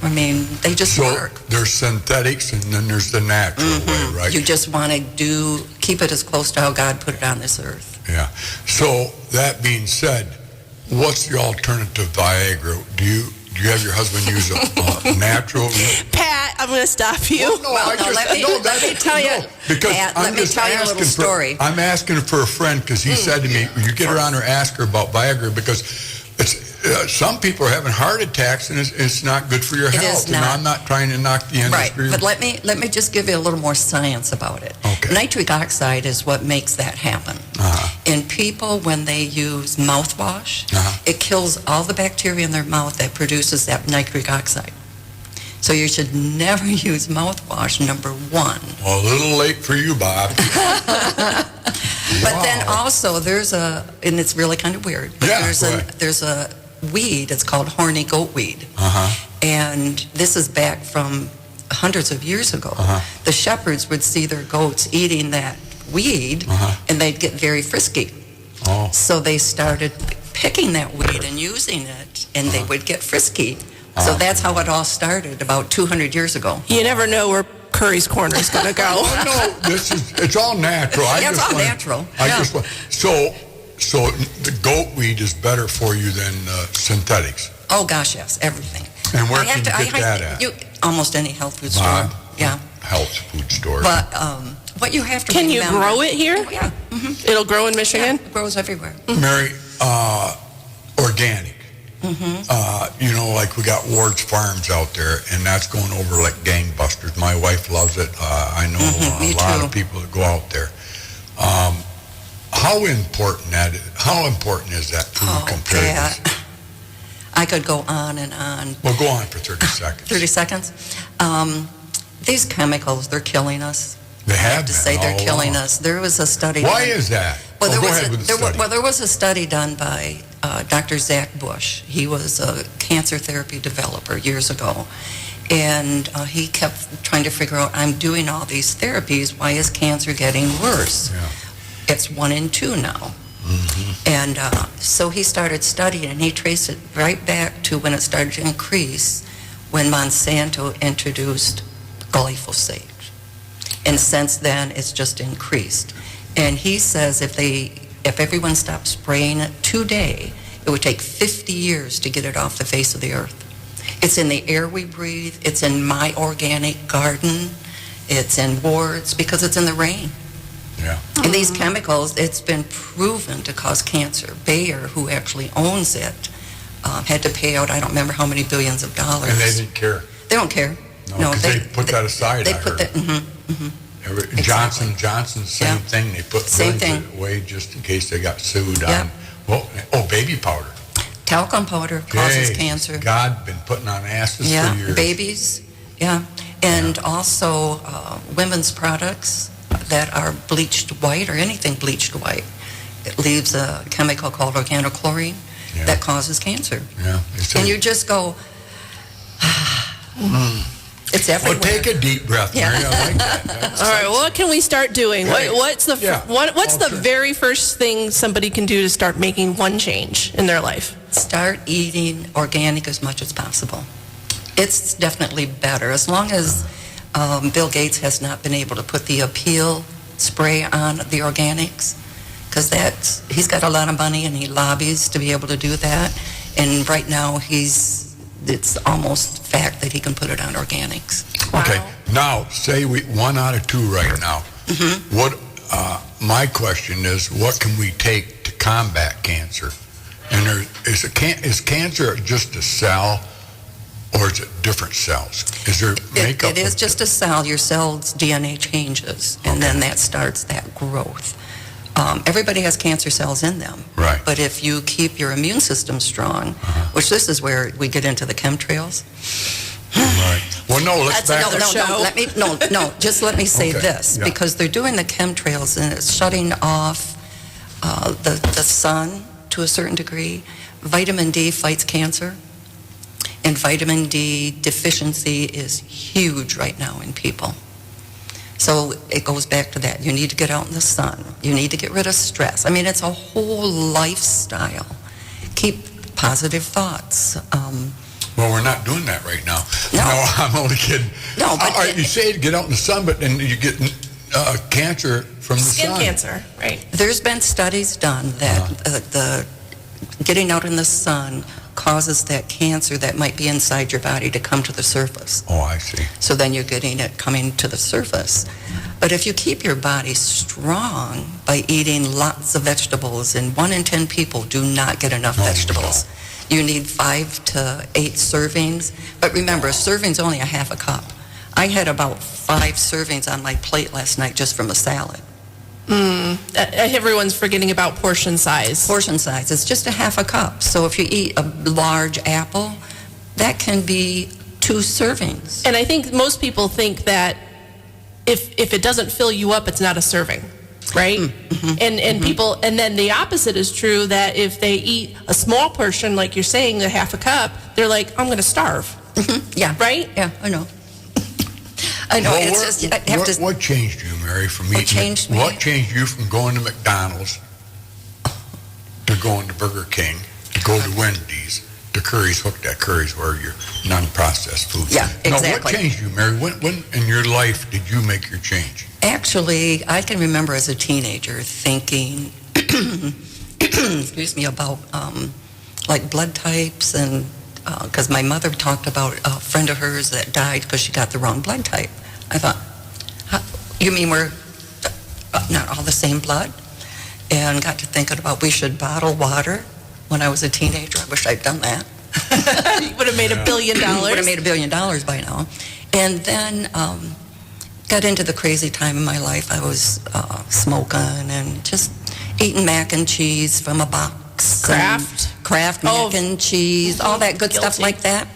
I mean, they just work. So there's synthetics and then there's the natural way, right? You just want to keep it as close to how God put it on this earth. Yeah. So that being said, what's the alternative Viagra? Do you have your husband use a natural? Pat, I'm going to stop you. Let me tell you. Because Pat, let me tell you a little story. I'm asking for a friend because he said to me, you get around her, ask her about Viagra because it's some people are having heart attacks and it's not good for your health. And I'm not trying to knock the industry. Right, but let me just give you a little more science about it. Okay. Nitric oxide is what makes that happen. In people, when they use mouthwash, it kills all the bacteria in their mouth that produces that nitric oxide. So you should never use mouthwash, number one. Well, a little late for you, Bob. But then also and it's really kind of weird, but there's a weed, it's called horny goat weed. And this is back from hundreds of years ago. The shepherds would see their goats eating that weed and they'd get very frisky. So they started picking that weed and using it and they would get frisky. So that's how it all started about 200 years ago. You never know where Curries Corner is going to go. It's all natural. It's all natural. So the goat weed is better for you than synthetics. Oh gosh, yes, everything. And where can you get that at? Almost any health food store. Yeah. Health food store. But what you have to Can you remember, grow it here? Oh, yeah. It'll grow in Michigan? Yeah, it grows everywhere. Mary, organic. Like we got Ward's Farms out there, and that's going over like gangbusters. My wife loves it. I know a lot of people that go out there. How important is that food compared to this? I could go on and on. Well, go on for 30 seconds. 30 seconds? These chemicals, they're killing us. They have to say they're killing us. There was a study. Why is that? Well, there was a study done by Dr. Zach Bush. He was a cancer therapy developer years ago. And he kept trying to figure out, I'm doing all these therapies, why is cancer getting worse? Yeah. It's 1 in 2 now. And so he started studying, and he traced it right back to when it started to increase when Monsanto introduced glyphosate. And since then, it's just increased. And he says if everyone stopped spraying it today, it would take 50 years to get it off the face of the earth. It's in the air we breathe. It's in my organic garden. It's in wards because it's in the rain. Yeah. And these chemicals, it's been proven to cause cancer. Bayer, who actually owns it, had to pay out, I don't remember how many billions of dollars. And they didn't care. They don't care. No, because they put that aside, They I put heard. that, Johnson, same thing. They put Same blends thing. it away just in case they got sued Yeah. on, baby powder. talcum powder causes Jeez, cancer. God been putting on asses Yeah, for years. babies, yeah. And also women's products that are bleached white or anything bleached white. It leaves a chemical called organochlorine that causes cancer. Yeah. And you just go, it's everywhere. Well, take a deep breath, Mary. I like that. All right, what can we start doing? Right. What's the very first thing somebody can do to start making one change in their life? Start eating organic as much as possible. It's definitely better. As long as Bill Gates has not been able to put the appeal spray on the organics, because he's got a lot of money and he lobbies to be able to do that. And right now it's almost fact that he can put it on organics. Okay, now say 1 out of 2 right now. What my question is, what can we take to combat cancer? And is cancer just a cell, or is it different cells? Is there makeup? It is just a cell. Your cell's DNA changes, and then that starts that growth. Everybody has cancer cells in them. Right. But if you keep your immune system strong, which this is where we get into the chemtrails. Right. Well, no, let's back up. Just let me say Okay, this, yeah. because they're doing the chemtrails and it's shutting off the sun to a certain degree. Vitamin D fights cancer, and vitamin D deficiency is huge right now in people. So it goes back to that. You need to get out in the sun. You need to get rid of stress. I mean, it's a whole lifestyle. Keep positive thoughts. Well, we're not doing that right now. No. I'm only kidding. No, but you say to get out in the sun, but then you get cancer from the Skin sun. cancer, right? There's been studies done that the getting out in the sun causes that cancer that might be inside your body to come to the surface. Oh, I see. So then you're getting it coming to the surface. But if you keep your body strong by eating lots of vegetables, and 1 in 10 people do not get enough vegetables. You need 5 to 8 servings. But remember, a serving's only a half a cup. I had about 5 servings on my plate last night just from a salad. Everyone's forgetting about portion size. Portion size. It's just a half a cup. So if you eat a large apple, that can be 2 servings. And I think most people think that if it doesn't fill you up, it's not a serving, right? And people, and then the opposite is true, that if they eat a small portion, like you're saying, a half a cup, they're like, I'm going to starve. Yeah. Right? Yeah, I know. I know. Well, It's just, I have to. what changed you, Mary, from What eating? changed me? What changed you from going to McDonald's to going to Burger King, to go to Wendy's, to Curry's, hooked at Curry's, where your non-processed food? Yeah, Now, exactly. what changed you, Mary? When in your life did you make your change? Actually, I can remember as a teenager thinking, excuse me, about like blood types, and because my mother talked about a friend of hers that died because she got the wrong blood type. I thought, you mean we're not all the same blood? And got to thinking about we should bottle water. When I was a teenager, I wish I'd done that. You would have made $1 billion. Would have made $1 billion by now. And then got into the crazy time in my life. I was smoking and just eating mac and cheese from a box. Kraft mac and cheese, all that good stuff like that.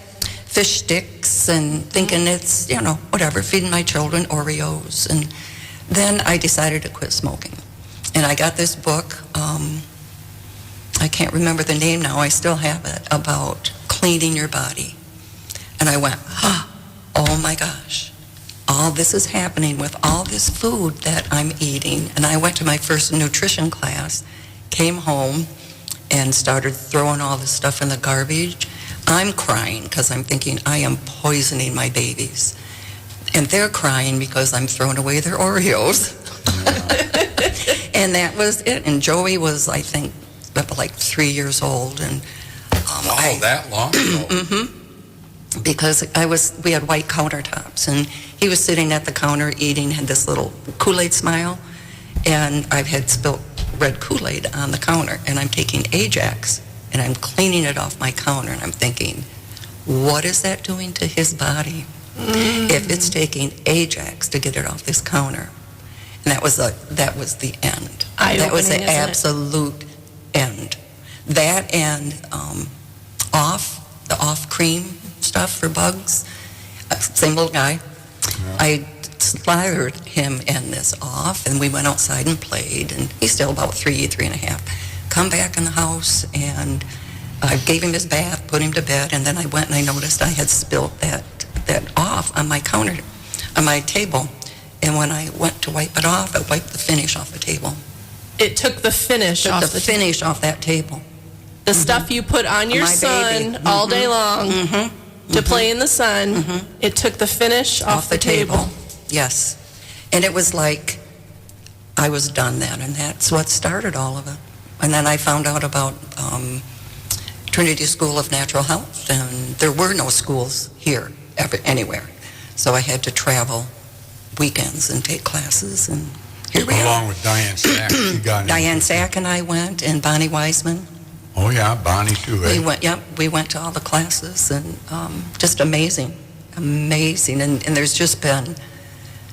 Fish sticks, and thinking it's, whatever, feeding my children Oreos. And then I decided to quit smoking. And I got this book. I can't remember the name now, I still have it, about cleaning your body. And I went, oh my gosh, all this is happening with all this food that I'm eating. And I went to my first nutrition class, came home, and started throwing all this stuff in the garbage. I'm crying because I'm thinking I am poisoning my babies. And they're crying because I'm throwing away their Oreos. And that was it. And Joey was, I think, like 3 years old. And that long ago? Because we had white countertops, and he was sitting at the counter eating, had this little Kool-Aid smile, and I had spilt red Kool-Aid on the counter, and I'm taking Ajax, and I'm cleaning it off my counter, and I'm thinking, what is that doing to his body? If it's taking Ajax to get it off this counter. And that was the end. That was the absolute end. That and the off cream stuff for bugs. Same little guy. Yeah. I slathered him in this off, and we went outside and played, and he's still about 3.5. Come back in the house, and I gave him his bath, put him to bed, and then I went and I noticed I had spilt that off on my counter, on my table. And when I went to wipe it off, I wiped the finish off the table. It took the finish off the finish off that table. The stuff you put on your son all day long to play in the sun, it took the finish off the table. Yes. And it was like I was done then, and that's what started all of it. And then I found out about Trinity School of Natural Health, and there were no schools here anywhere. So I had to travel weekends and take classes, and here we are. Along with Diane Sack. Diane Sack and I went, and Bonnie Wiseman. Oh yeah, Bonnie too. We went to all the classes, and just amazing. And there's just been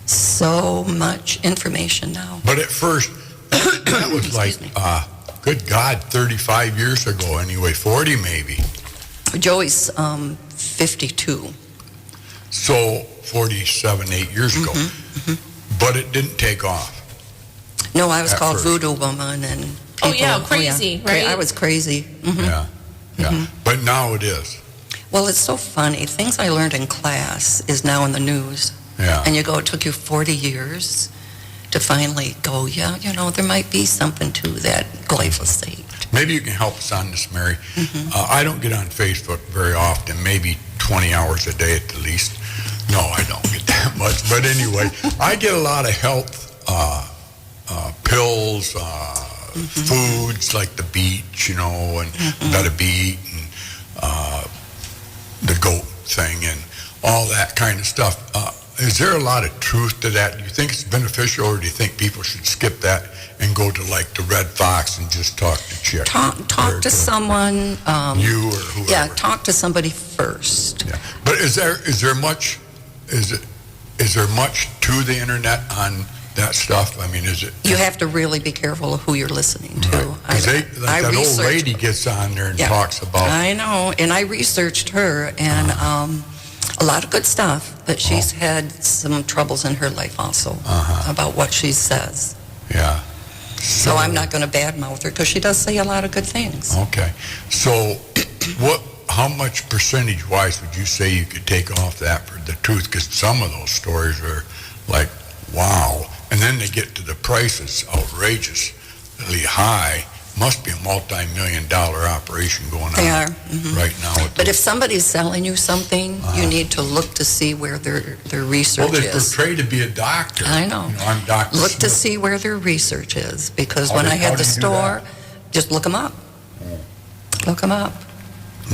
so much information now. But at first, that was like, good God, 35 years ago anyway, 40 maybe. Joey's 52. So 47, 8 years ago. But it didn't take off. No, I was called Voodoo Woman, and people, crazy, right? I was crazy. Yeah. But now it is. Well, it's so funny. Things I learned in class is now in the news. Yeah. And it took you 40 years to finally go, there might be something to that glyphosate. Maybe you can help us on this, Mary. I don't get on Facebook very often, maybe 20 hours a day at the least. No, I don't get that much. But anyway, I get a lot of health pills, foods like the beet, and gotta be eating, the goat thing and all that kind of stuff. Is there a lot of truth to that? Do you think it's beneficial, or do you think people should skip that and go to like the Red Fox and just talk to Chick? Talk to someone. You or whoever. Yeah, talk to somebody first. Yeah. But is there much to the internet on that stuff? I mean, is it? You have to really be careful of who you're listening to. Because that old lady gets on there and talks about. I know, and I researched her, and a lot of good stuff, but she's had some troubles in her life also about what she says. Yeah. So I'm not going to badmouth her because she does say a lot of good things. Okay. So how much percentage-wise would you say you could take off that for the truth? Because some of those stories are like, wow. And then they get to the prices outrageously high. Must be a multi-million-dollar operation going on right now. But if somebody's selling you something, you need to look to see where their research is. Well, they portray to be a doctor. I know. I'm Dr. Look Smith. to see where their research is, because when I had the store, just look them up. Look them up.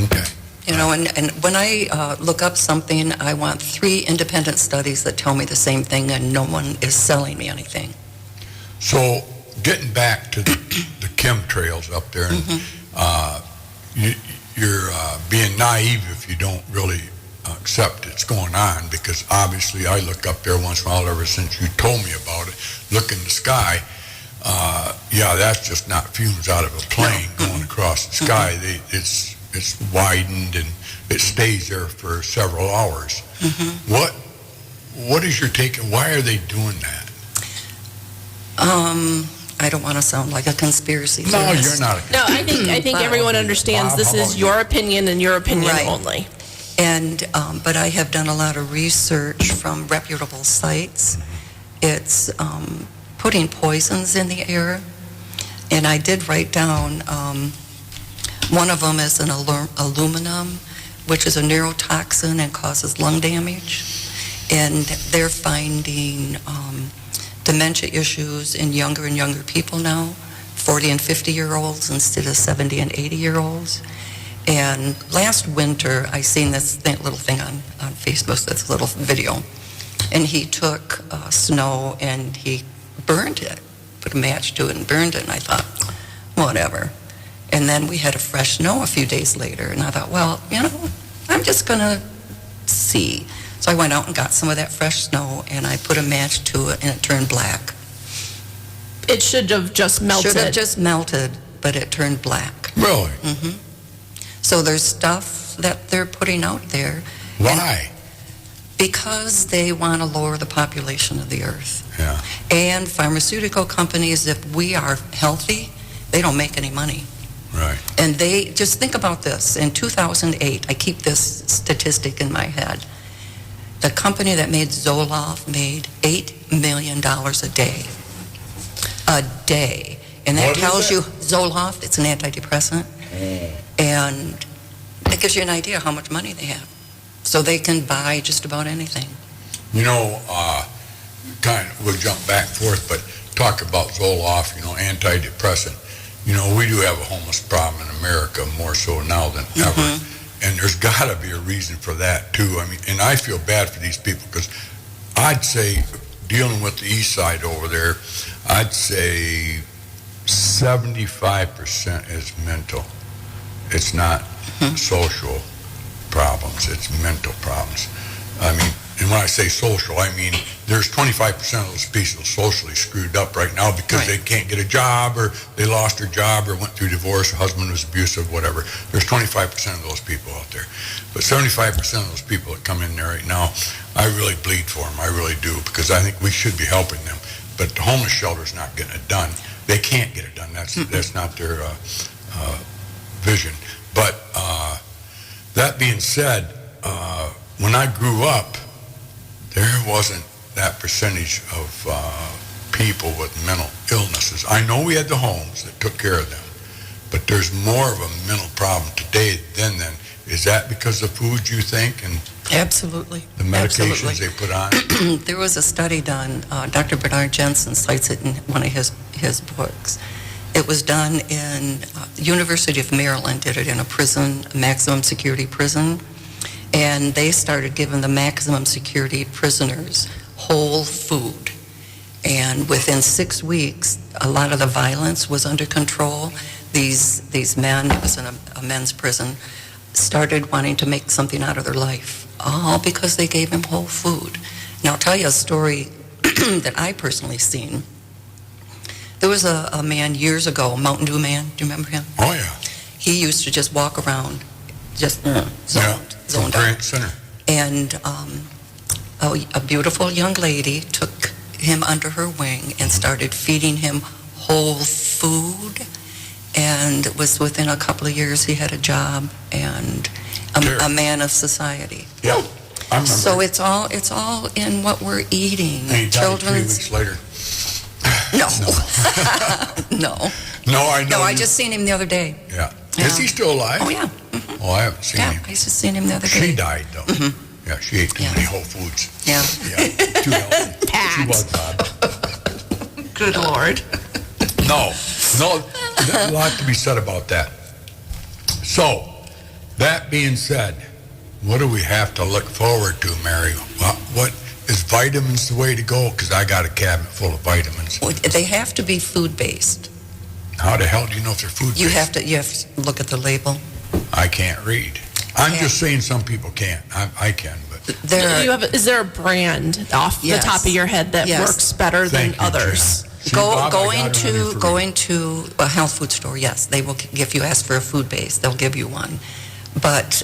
Okay. And when I look up something, I want 3 independent studies that tell me the same thing, and no one is selling me anything. So, getting back to the chemtrails up there, and you're being naive if you don't really accept it's going on, because obviously I look up there once in a while ever since you told me about it, look in the sky. That's just not fumes out of a plane going across the sky. It's widened and it stays there for several hours. What is your take? Why are they doing that? I don't want to sound like a conspiracy theorist. No, you're not. No, I think everyone understands this is your opinion and your opinion Right. only. And but I have done a lot of research from reputable sites. It's putting poisons in the air, and I did write down one of them is an aluminum, which is a neurotoxin and causes lung damage, and they're finding dementia issues in younger and younger people now, 40 and 50-year-olds instead of 70 and 80-year-olds. And last winter, I seen this little thing on Facebook, this little video, and he took snow and he burned it, put a match to it and burned it, and I thought, whatever. And then we had a fresh snow a few days later, and I thought, well, I'm just going to see. So I went out and got some of that fresh snow, and I put a match to it, and it turned black. It should have just melted. Should have just melted, but it turned black. Really? Mm-hmm. So there's stuff that they're putting out there. Why? Because they want to lower the population of the earth. Yeah. And pharmaceutical companies, if we are healthy, they don't make any money. Right. And they, just think about this. In 2008, I keep this statistic in my head. The company that made Zoloft made $8 million a day. A day. And that What is tells it? you, Zoloft, it's an antidepressant. And it gives you an idea how much money they have. So they can buy just about anything. We'll jump back and forth, but talk about Zoloft, antidepressant. We do have a homeless problem in America more so now than ever. And there's got to be a reason for that, too. I mean, and I feel bad for these people because I'd say, dealing with the east side over there, I'd say 75% is mental. It's not social problems, it's mental problems. I mean, and when I say social, I mean there's 25% of those people socially screwed up right now because they can't get a job, or they lost their job, or went through divorce, husband was abusive, whatever. There's 25% of those people out there. But 75% of those people that come in there right now, I really bleed for them. I really do, because I think we should be helping them. But the homeless shelter's not getting it done. They can't get it done. That's not their vision. But that being said, when I grew up, there wasn't that percentage of people with mental illnesses. I know we had the homes that took care of them, but there's more of a mental problem today than then. Is that because of food, you think, and Absolutely. the medications Absolutely. they put on? There was a study done, Dr. Bernard Jensen cites it in one of his books. It was done in University of Maryland, did it in a prison, a maximum security prison, and they started giving the maximum security prisoners whole food. And within 6 weeks, a lot of the violence was under control. These men, it was in a men's prison, started wanting to make something out of their life, all because they gave him whole food. Now, I'll tell you a story that I personally seen. There was a man years ago, a Mountain Dew man. Do you remember him? Oh, yeah. He used to just walk around, just zoned Grant out. Center. And a beautiful young lady took him under her wing and started feeding him whole food. And it was within a couple of years he had a job and a man of society. Yeah, I remember. So it's all in what we're eating. And he died 3 weeks later. No. No. No, I know. No, I just seen him the other day. Yeah. Yeah. Is he still alive? Oh, yeah. Oh, I haven't seen him. I just seen him the other day. She died, though. Yeah, she ate too many Whole Foods. Yeah. Yeah, too healthy. She was bad. Good Lord. No, there's a lot to be said about that. So, that being said, what do we have to look forward to, Mary? What is vitamins the way to go? Because I got a cabinet full of vitamins. Well, they have to be food-based. How the hell do you know if they're food-based? You have to look at the label. I can't read. I'm just saying some people can't. I can, but Is there a brand off the top of your head that works better than others? Going to a health food store, yes, they will. If you ask for a food base, they'll give you one. But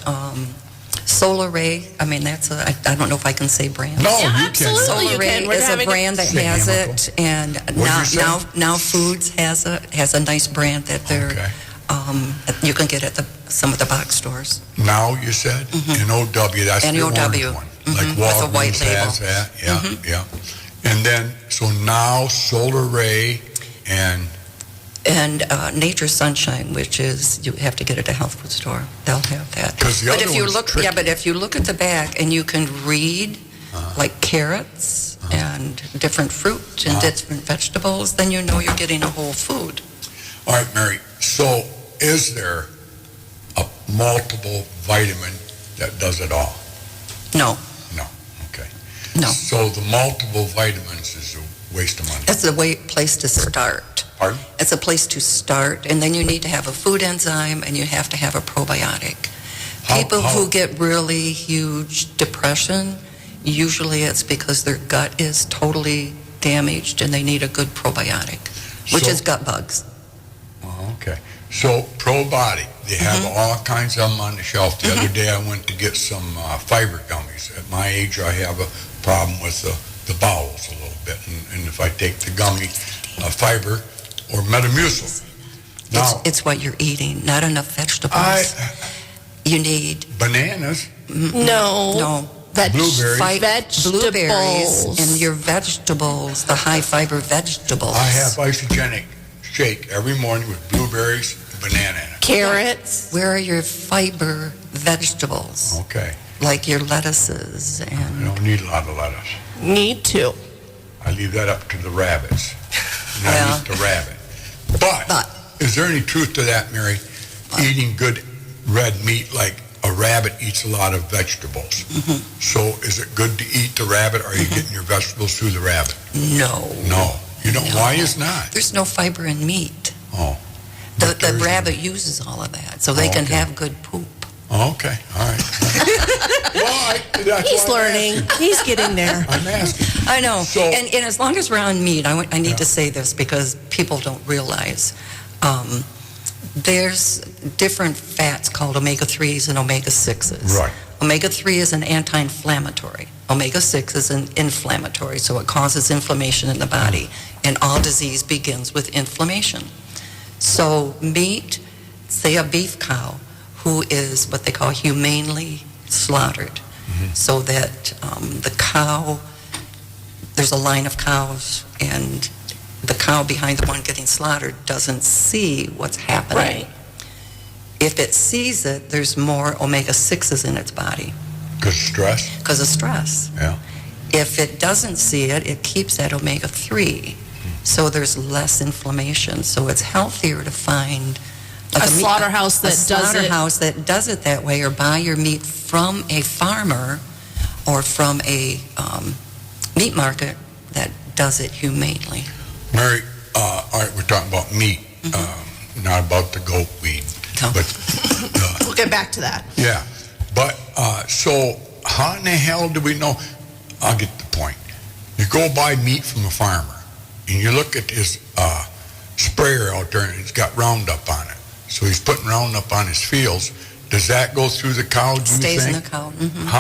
Solar Ray, I mean, I don't know if I can say brand. No, Yeah, you can. absolutely. Solar you Ray can. We're is a having brand that has Chemical. it, and What'd you now Foods has a nice brand that they're Okay. you can get at some of the box stores. Now, you said? N-O-W, that's the NOW. orange one. Like With a white Walgreens label. has that. Yeah, yeah. And then, so now Solar Ray and... And Nature Sunshine, which is, you have to get it at a health food store. They'll have that. 'Cause the But other if you one's look, tricky. but if you look at the back and you can read like carrots and different fruit and different vegetables, then you know you're getting a whole food. All right, Mary, so is there a multiple vitamin that does it all? No, No, okay. no. So the multiple vitamins is a waste of money. That's the place to start. Pardon? It's a place to start, and then you need to have a food enzyme and you have to have a probiotic. People who get really huge depression, usually it's because their gut is totally damaged and they need a good probiotic, which is gut bugs. Oh, okay. So probiotic, they have all kinds of them on the shelf. The other day I went to get some fiber gummies. At my age, I have a problem with the bowels a little bit, and if I take the gummy fiber or Metamucil, now It's what you're eating, not enough vegetables. You need bananas, no blueberries. blueberries and your vegetables, the high fiber vegetables. I have isogenic shake every morning with blueberries and banana in it. carrots. Where are your fiber vegetables? Okay. Like your lettuces I and don't need a lot of lettuce. Need to. I leave that up to the rabbits. And I Well. eat the rabbit. But is there any truth to that, Mary? Eating good red meat like a rabbit eats a lot of vegetables. So is it good to eat the rabbit, or are you getting your vegetables through the rabbit? no. No. You don't. No. Why is not? There's no fiber in meat. Oh. The But there's- rabbit uses all of that, so they can Okay. have good poop. Oh, okay. All right. That's He's why I'm learning. asking. He's getting there. I'm asking. I know. So- and as long as we're on meat, I need to say this because people don't realize there's different fats called omega-3s and omega-6s. Right. Omega-3 is an anti-inflammatory. Omega-6 is an inflammatory, so it causes inflammation in the body. And all disease begins with inflammation. So meat, say a beef cow, who is what they call humanely slaughtered, so that the cow, there's a line of cows, and the cow behind the one getting slaughtered doesn't see what's happening. Right. If it sees it, there's more omega-6s in its body Because stress? because of stress. Yeah. If it doesn't see it, it keeps that omega-3, so there's less inflammation. So it's healthier to find like A slaughterhouse that does it. slaughterhouse that does it that way, or buy your meat from a farmer or from a meat market that does it humanely. Mary, all right, we're talking about meat, not about the goat weed. No. But, We'll get back to that. yeah. But, so how in the hell do we know? I'll get the point. You go buy meat from a farmer, and you look at his sprayer out there, and it's got Roundup on it. So he's putting Roundup on his fields. Does that go through the cow, do you Stays in think? the cow.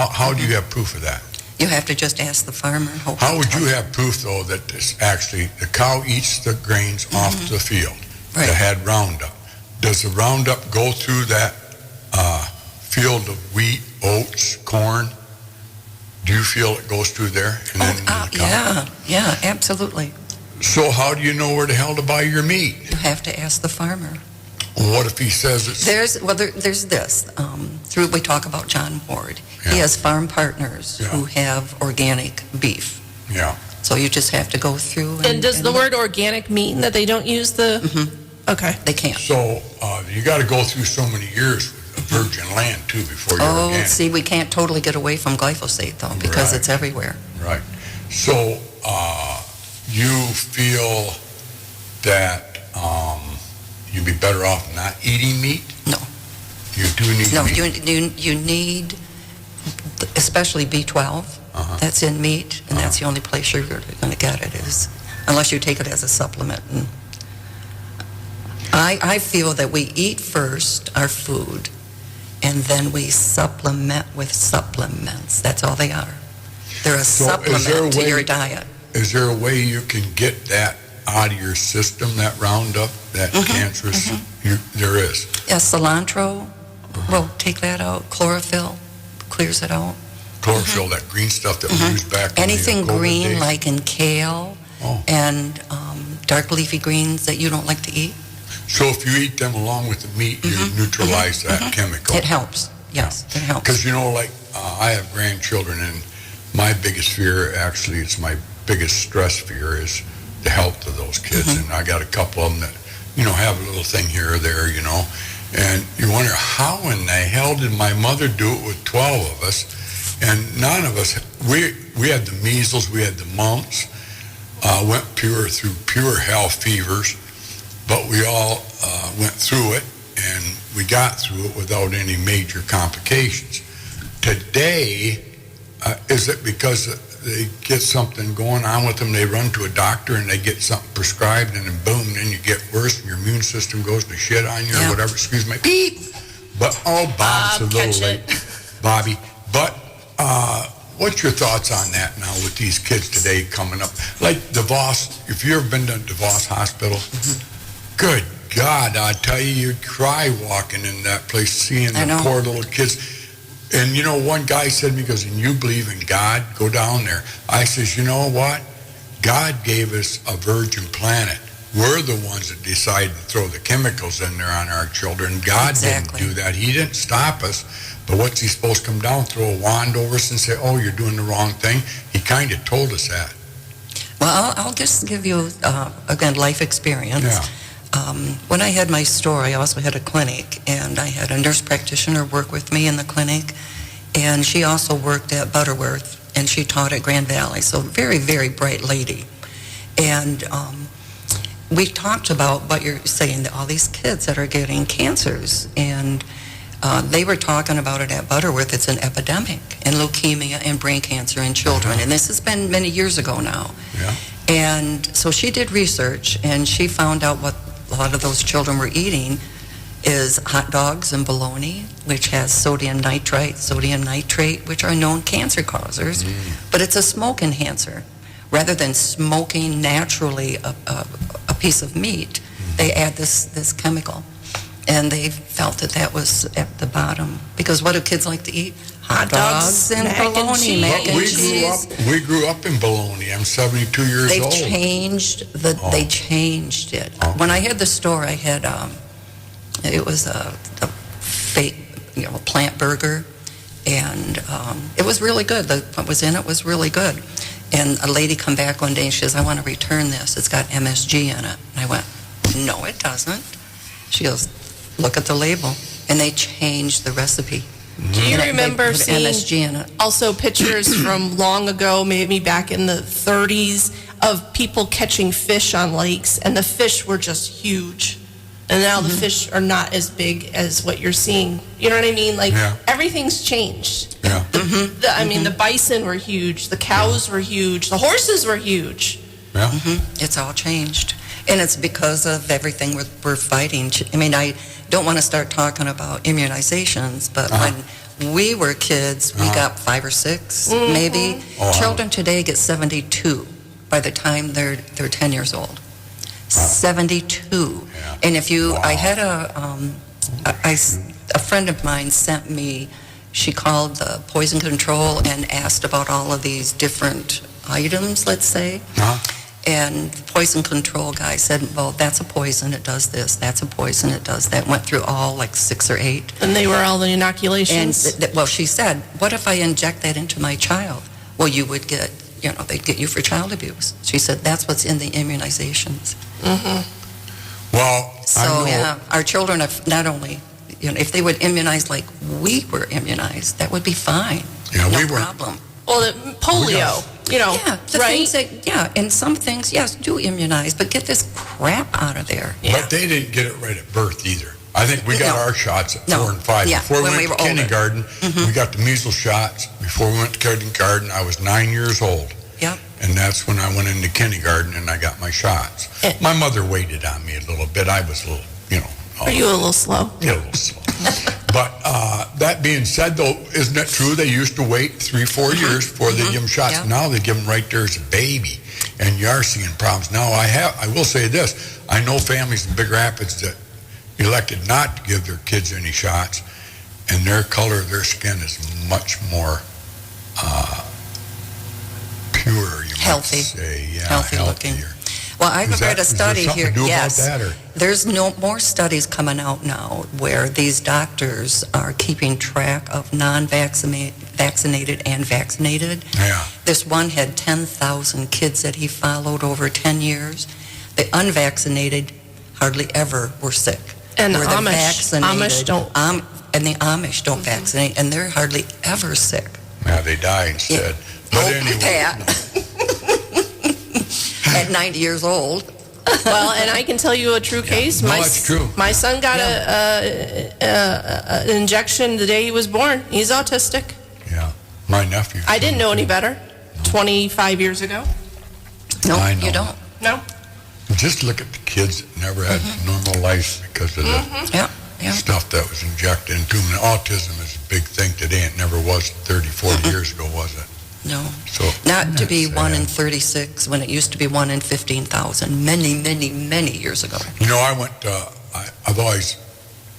How do you have proof of that? You have to just ask the farmer and hope. How would you have proof, though, that this actually, the cow eats the grains off the field that had Roundup? Does the Roundup go through that field of wheat, oats, corn? Do you feel it goes through there? And then into the cow? Yeah, absolutely. So how do you know where the hell to buy your meat? You have to ask the farmer. What if he says it's... There's this. We talk about John Ward. He has farm partners who have organic beef. Yeah. So you just have to go through. And does the word organic mean that they don't use the... Okay. They can't. So you got to go through so many years with virgin land, too, before you're organic. See, we can't totally get away from glyphosate, though, because Right. it's everywhere. Right. So you feel that you'd be better off not eating meat? No. You do need No, meat? you need, especially B12. That's in meat, and that's the only place you're really going to get it is, unless you take it as a supplement. And I feel that we eat first our food, and and then we supplement with supplements. That's all they are. They're a supplement to your diet. Is there a way you can get that out of your system, that Roundup, that cancerous? There is. Yeah, cilantro, well, take that out. Chlorophyll clears it out. Chlorophyll, that green stuff that we used back Anything in the COVID green, days. like in kale and dark leafy greens that you don't like to eat. So if you eat them along with the meat, you neutralize that chemical. It helps. Yes, it helps. Because, like, I have grandchildren, and my biggest fear, actually, it's my biggest stress fear, is the health of those kids. And I got a couple of them that, have a little thing here or there, And you wonder, how in the hell did my mother do it with 12 of us? And none of us, we had the measles, we had the mumps, went through pure hell fevers, but we all went through it, and we got through it without any major complications. Today, is it because they get something going on with them, they run to a doctor and they get something prescribed, and then boom, then you get worse, and your immune system goes to shit on you or whatever, excuse me, beep! But, Bob's a little late. Bobby. But, what's your thoughts on that now with these kids today coming up? Like DeVos, if you've ever been to DeVos Hospital, good God, I tell you, you'd cry walking in that place, seeing the poor little kids. And one guy said to me, he goes, and you believe in God? Go down there. I says, you know what? God gave us a virgin planet. We're the ones that decided to throw the chemicals in there on our children. God didn't do that. He didn't stop us. But what's he supposed to come down, throw a wand over us and say, oh, you're doing the wrong thing? He kind of told us that. Well, I'll just give you, again, life experience. Yeah. When I had my store, I also had a clinic, and I had a nurse practitioner work with me in the clinic, and she also worked at Butterworth, and she taught at Grand Valley, so very, very bright lady. And we talked about what you're saying, all these kids that are getting cancers, and they were talking about it at Butterworth. It's an epidemic, and leukemia and brain cancer in children, and this has been many years ago now. Yeah. And so she did research, and she found out what a lot of those children were eating is hot dogs and bologna, which has sodium nitrite, sodium nitrate, which are known cancer causers, but it's a smoke enhancer. Rather than smoking naturally a piece of meat, they add this chemical. And they felt that was at the bottom. Because what do kids like to eat? Hot dogs and bologna, mac and cheese. We grew up in bologna. I'm 72 years old. They changed it. When I had the store, I had it was a fake, plant burger, and it was really good. What was in it was really good. And a lady come back one day and she says, I want to return this. It's got MSG in it. And I went, no, it doesn't. She goes, look at the label. And they changed the recipe. Do you remember seeing MSG in it. Also pictures from long ago, maybe back in the 30s, of people catching fish on lakes, and the fish were just huge. And now the fish are not as big as what you're seeing. You know what I mean? Like, everything's changed. Yeah. The bison were huge. The cows were huge. The horses were huge. Yeah. It's all changed. And it's because of everything we're fighting. I mean, I don't want to start talking about immunizations, but when we were kids, we got 5 or 6, maybe. Children today get 72 by the time they're 10 years old. 72. Yeah. And if you, I had a friend of mine sent me, she called the poison control and asked about all of these different items, let's say. And the poison control guy said, well, that's a poison, it does this. That's a poison, it does that. Went through all like 6 or 8. And they were all the inoculations? And well, she said, what if I inject that into my child? Well, you would get, they'd get you for child abuse. She said, that's what's in the immunizations. Well, so, our children have not only, if they would immunize like we were immunized, that would be fine. Yeah, no problem. Well, the polio, right? And some things, yes, do immunize, but get this crap out of there. Yeah. But they didn't get it right at birth either. I think we got our shots at 4 and 5. Yeah, before we went to kindergarten, older. We got the measles shots. Before we went to kindergarten, I was 9 years old. Yep. And that's when I went into kindergarten and I got my shots. My mother waited on me a little bit. I was a little, Were you a little slow? Yeah, a little slow. But that being said, though, isn't it true they used to wait 3-4 years before they give them shots? Yeah. Now they give them right there as a baby, and you are seeing problems. Now I will say this: I know families in Big Rapids that elected not to give their kids any shots, and their color of their skin is much more pure. You Healthy. might say, yeah, Healthy looking. Well, I read a study here. Yes, there's no more studies coming out now where these doctors are keeping track of non-vaccinated and vaccinated. Yeah. This one had 10,000 kids that he followed over 10 years. The unvaccinated hardly ever were sick. And the Where Amish don't. And the Amish don't vaccinate, and they're hardly ever sick. Yeah, they die instead. Yeah. But anyway. Pat. At 90 years old. Well, and I can tell you a true case. No, that's true. My son got an injection the day he was born. He's autistic. Yeah, my nephew. I didn't know any better 25 years ago. No, I know. you don't. No. Just look at the kids that never had normal life because of the stuff that was injected into them. And autism is a big thing today. It never was 30, 40 years ago, was it? No. So Not to be sad. 1 in 36 when it used to be 1 in 15,000 many, many, many years ago. You know,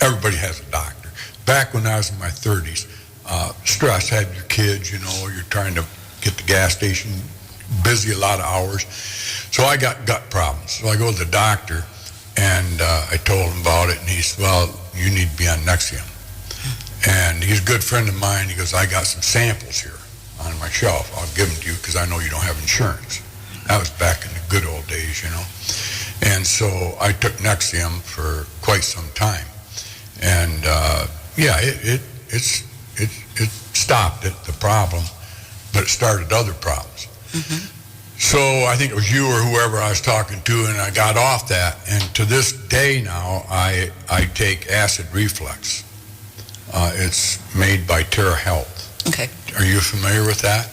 everybody has a doctor. Back when I was in my 30s, stress, had your kids, you're trying to get the gas station, busy a lot of hours. So I got gut problems. So I go to the doctor, and I told him about it, and he said, well, you need to be on Nexium. And he's a good friend of mine. He goes, I got some samples here on my shelf. I'll give them to you because I know you don't have insurance. That was back in the good old days, And so I took Nexium for quite some time. And, it stopped it, the problem, but it started other problems. Mm-hmm. So I think it was you or whoever I was talking to, and I got off that. And to this day now, I take acid reflux. It's made by Terra Health. Okay. Are you familiar with that?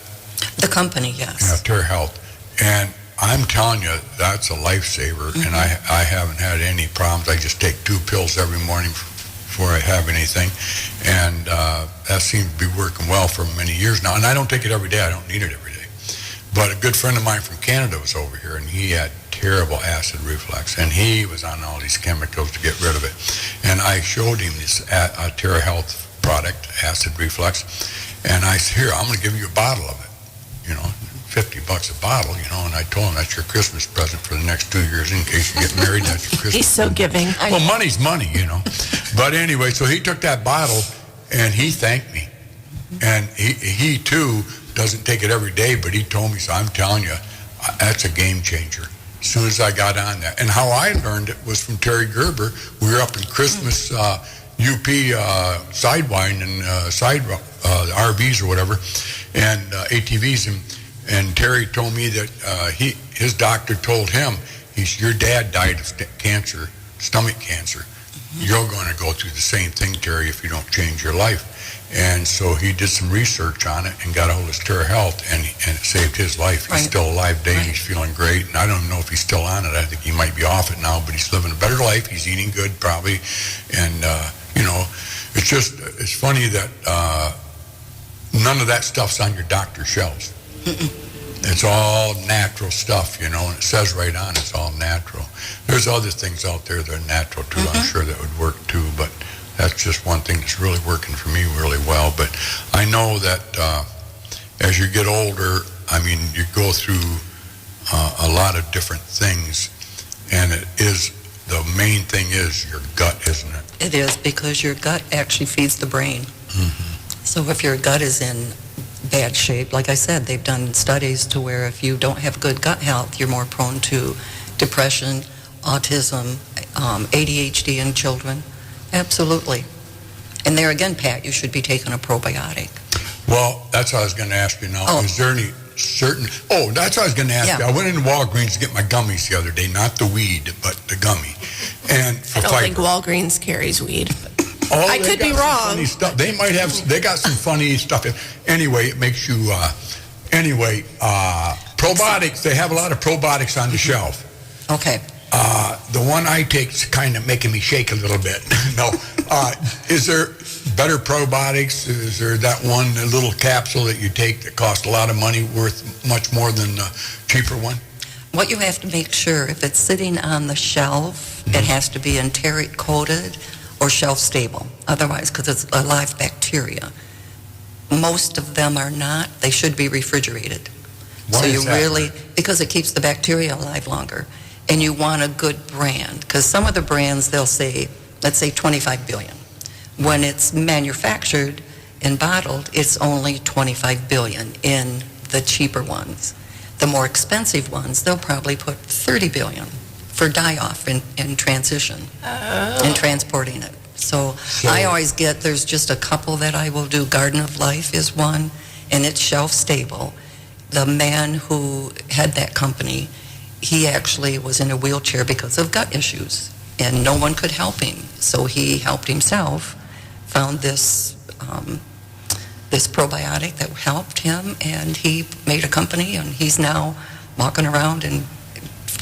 The company, yes. Yeah, Terra Health. And I'm telling you, that's a lifesaver, and I haven't had any problems. I just take 2 pills every morning before I have anything, and that seems to be working well for many years now. And I don't take it every day. I don't need it every day. But a good friend of mine from Canada was over here, and he had terrible acid reflux, and he was on all these chemicals to get rid of it. And I showed him this Terra Health product, acid reflux, and I said, here, I'm going to give you a bottle of it, $50 a bottle, and I told him that's your Christmas present for the next 2 years in case you get married. That's your Christmas He's so giving. Well, money's money, But anyway, so he took that bottle, and he thanked me. And he too doesn't take it every day, but he told me, so I'm telling you, that's a game changer. As soon as I got on that. And how I learned it was from Terry Gerber. We were up in Christmas, UP Sidewind and RVs or whatever, and ATVs, and Terry told me that his doctor told him, your dad died of cancer, stomach cancer. You're going to go through the same thing, Terry, if you don't change your life. And so he did some research on it and got a hold of Terra Health, and it saved his life. He's still alive today, and he's feeling great. And I don't know if he's still on it. I think he might be off it now, but he's living a better life. He's eating good, probably. And, it's funny that none of that stuff's on your doctor's shelves. It's all natural stuff, and it says right on it's all natural. There's other things out there that are natural, too. I'm sure that would work, too, but that's just one thing that's really working for me really well. But I know that as you get older, you go through a lot of different things, and the main thing is your gut, isn't it? It is, because your gut actually feeds the brain. So if your gut is in bad shape, like I said, they've done studies to where if you don't have good gut health, you're more prone to depression, autism, ADHD in children. Absolutely. And there again, Pat, you should be taking a probiotic. Well, that's what I was going to ask you now. Is there any that's what I was going to ask you. I went into Walgreens to get my gummies the other day, not the weed, but the gummy. And for I don't think Walgreens carries weed. I could be wrong. They might have, they got some funny stuff. Anyway, it makes you, probiotics, they have a lot of probiotics on the shelf. Okay. The one I take is kind of making me shake a little bit. No. better probiotics? Is there that one little capsule that you take that costs a lot of money, worth much more than the cheaper one? What you have to make sure, if it's sitting on the shelf, it has to be enteric coated or shelf stable. Otherwise, because it's a live bacteria. Most of them are not. They should be refrigerated. Why so is you that? really, because it keeps the bacteria alive longer. And you want a good brand, because some of the brands, they'll say, let's say 25 billion. When it's manufactured and bottled, it's only 25 billion in the cheaper ones. The more expensive ones, they'll probably put 30 billion for die-off in transition and transporting it. So I always get, there's just a couple that I will do. Garden of Life is one, and it's shelf stable. The man who had that company, he actually was in a wheelchair because of gut issues, and no one could help him. So he helped himself, found this this probiotic that helped him, and he made a company, and he's now walking around and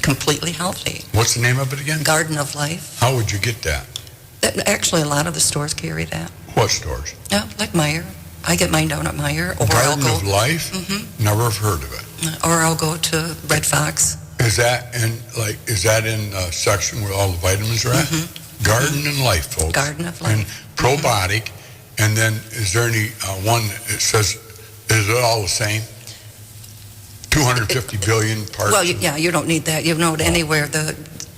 completely healthy. What's the name of it again? Garden of Life. How would you get that? Actually, a lot of the stores carry that. What stores? Yeah, like Meijer. I get mine down at Meijer. Or Garden I'll of go, Life? Never have heard of it. or I'll go to Red Fox. Is that in the section where all the vitamins are at? Garden and Life, folks. Garden of Life. And probiotic. And then is there any one that says, is it all the same? 250 billion parts? Well, yeah, you don't need that. You know, anywhere.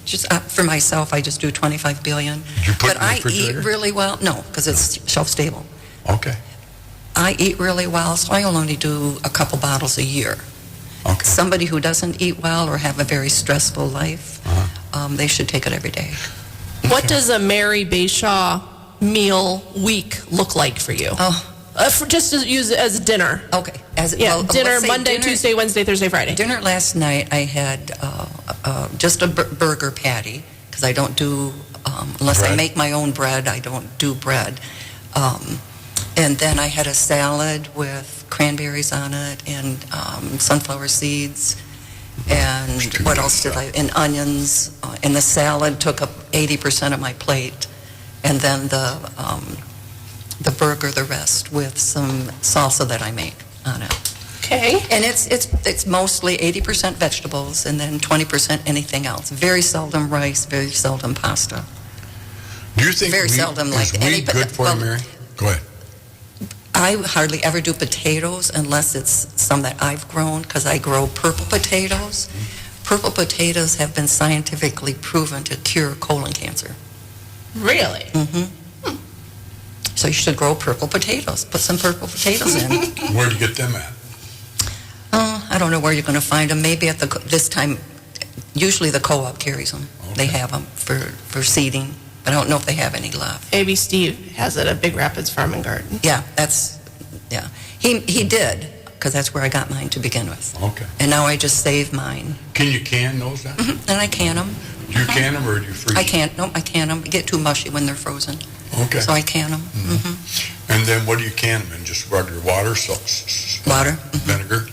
Just for myself, I just do 25 billion. Did you put but it in the I eat refrigerator? really well. No, because it's shelf stable. Okay. I eat really well, so I only do a couple bottles a year. Okay. Somebody who doesn't eat well or have a very stressful life, they should take it every day. What does a Mary Beshaz meal week look like for you? Just to use it as dinner. Okay. Dinner let's say Monday, dinner- Tuesday, Wednesday, Thursday, Friday. Dinner last night, I had just a burger patty, because I don't do, unless I Bread? make my own bread, I don't do bread. And then I had a salad with cranberries on it and sunflower seeds. And what else did I? And onions. And the salad took up 80% of my plate. And then the burger, the rest, with some salsa that I made on it. Okay. And it's mostly 80% vegetables and then 20% anything else. Very seldom rice, very seldom pasta. Do you think Very wheat, seldom, like is wheat any- good for you, Mary? Go ahead. I hardly ever do potatoes unless it's some that I've grown, because I grow purple potatoes. Purple potatoes have been scientifically proven to cure colon cancer. Really? So you should grow purple potatoes. Put some purple potatoes in. Where do you get them at? I don't know where you're going to find them. Maybe at this time, usually the co-op carries them. They have them for seeding, but I don't know if they have any left. Maybe Steve has it at Big Rapids Farm and Garden. Yeah, He did, because that's where I got mine to begin with. Okay. And now I just save mine. Can you can those then? And I can them. Do you can them or do you freeze I them? can't. No, I can them. They get too mushy when they're frozen. Okay. So I can them. And then what do you can them in? Just regular water, salt, Water. vinegar?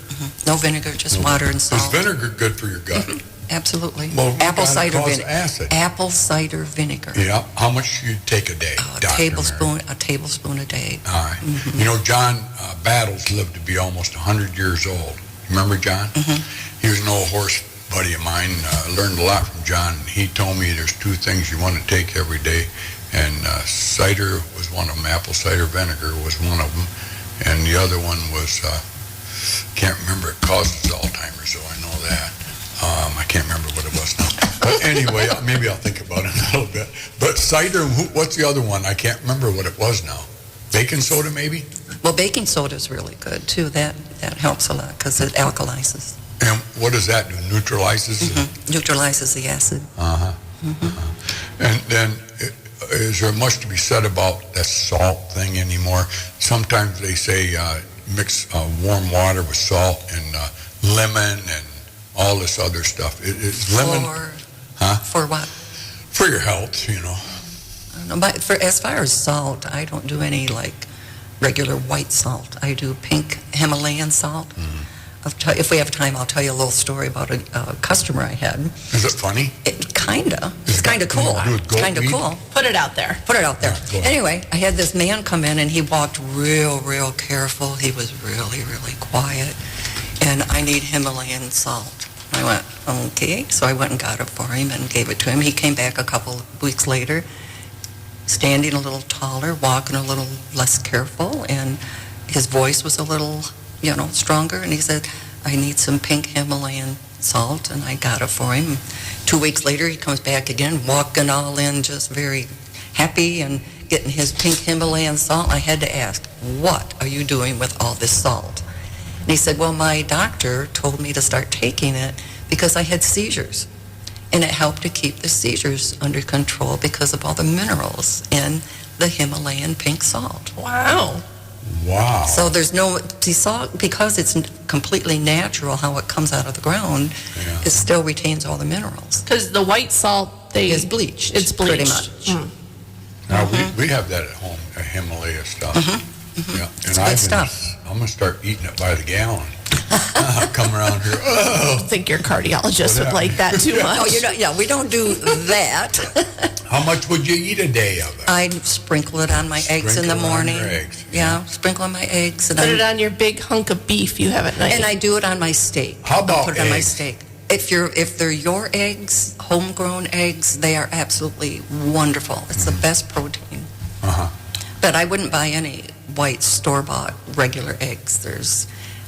No vinegar, just water and Is salt. vinegar good for your gut? Absolutely. Well, Apple God, it cider causes vinegar. acid. Apple cider vinegar. Yeah. How much do you take a day? A Dr. tablespoon a day. All right. You know, John Battles lived to be almost 100 years old. Remember John? He was an old horse buddy of mine. Learned a lot from John. He told me there's two things you want to take every day, and cider was one of them. Apple cider vinegar was one of them, and the other one was, can't remember, it causes Alzheimer's, so I know that. I can't remember what it was now. But anyway, maybe I'll think about it in a little bit. But cider, what's the other one? I can't remember what it was now. Baking soda, maybe? Well, baking soda is really good, too. That helps a lot because it alkalizes. And what does that do? Neutralizes? Neutralizes the acid. And then, is there much to be said about that salt thing anymore? Sometimes they say mix warm water with salt and lemon and all this other stuff. Is lemon... For what? For your health, you know. I don't know, but as far as salt, I don't do any, like, regular white salt. I do pink Himalayan salt. if we have time, I'll tell you a little story about a customer I had. Is it funny? Kinda. It's kind of cool. Kind of cool. Put it out there. Put it out there. Yeah, anyway, I had this man come in, and he walked real careful. He was really quiet. And I need Himalayan salt. I went, okay. So I went and got it for him and gave it to him. He came back a couple of weeks later, standing a little taller, walking a little less careful, and his voice was a little, stronger. And he said, I need some pink Himalayan salt, and I got it for him. 2 weeks later, he comes back again, walking all in, just very happy and getting his pink Himalayan salt. I had to ask, what are you doing with all this salt? And he said, well, my doctor told me to start taking it because I had seizures. And it helped to keep the seizures under control because of all the minerals in the Himalayan pink salt. Wow. Wow. So there's no salt, because it's completely natural how it comes out of the ground, it still retains allll the minerals. Because the white salt, is bleached. It's bleached. Pretty much. Mm. Now, we have that at home, the Himalaya stuff. Yeah. It's good stuff. I'm going to start eating it by the gallon. Come around here. I don't think your cardiologist would like that too much. Oh, we don't do that. How much would you eat a day of it? I sprinkle it on my eggs in the morning. Sprinkle on my eggs. And put it on your big hunk of beef you have at night. And I do it on my steak. How about put it on my steak. If they're your eggs, homegrown eggs, they are absolutely wonderful. It's the best protein. But I wouldn't buy any white store-bought regular eggs. There's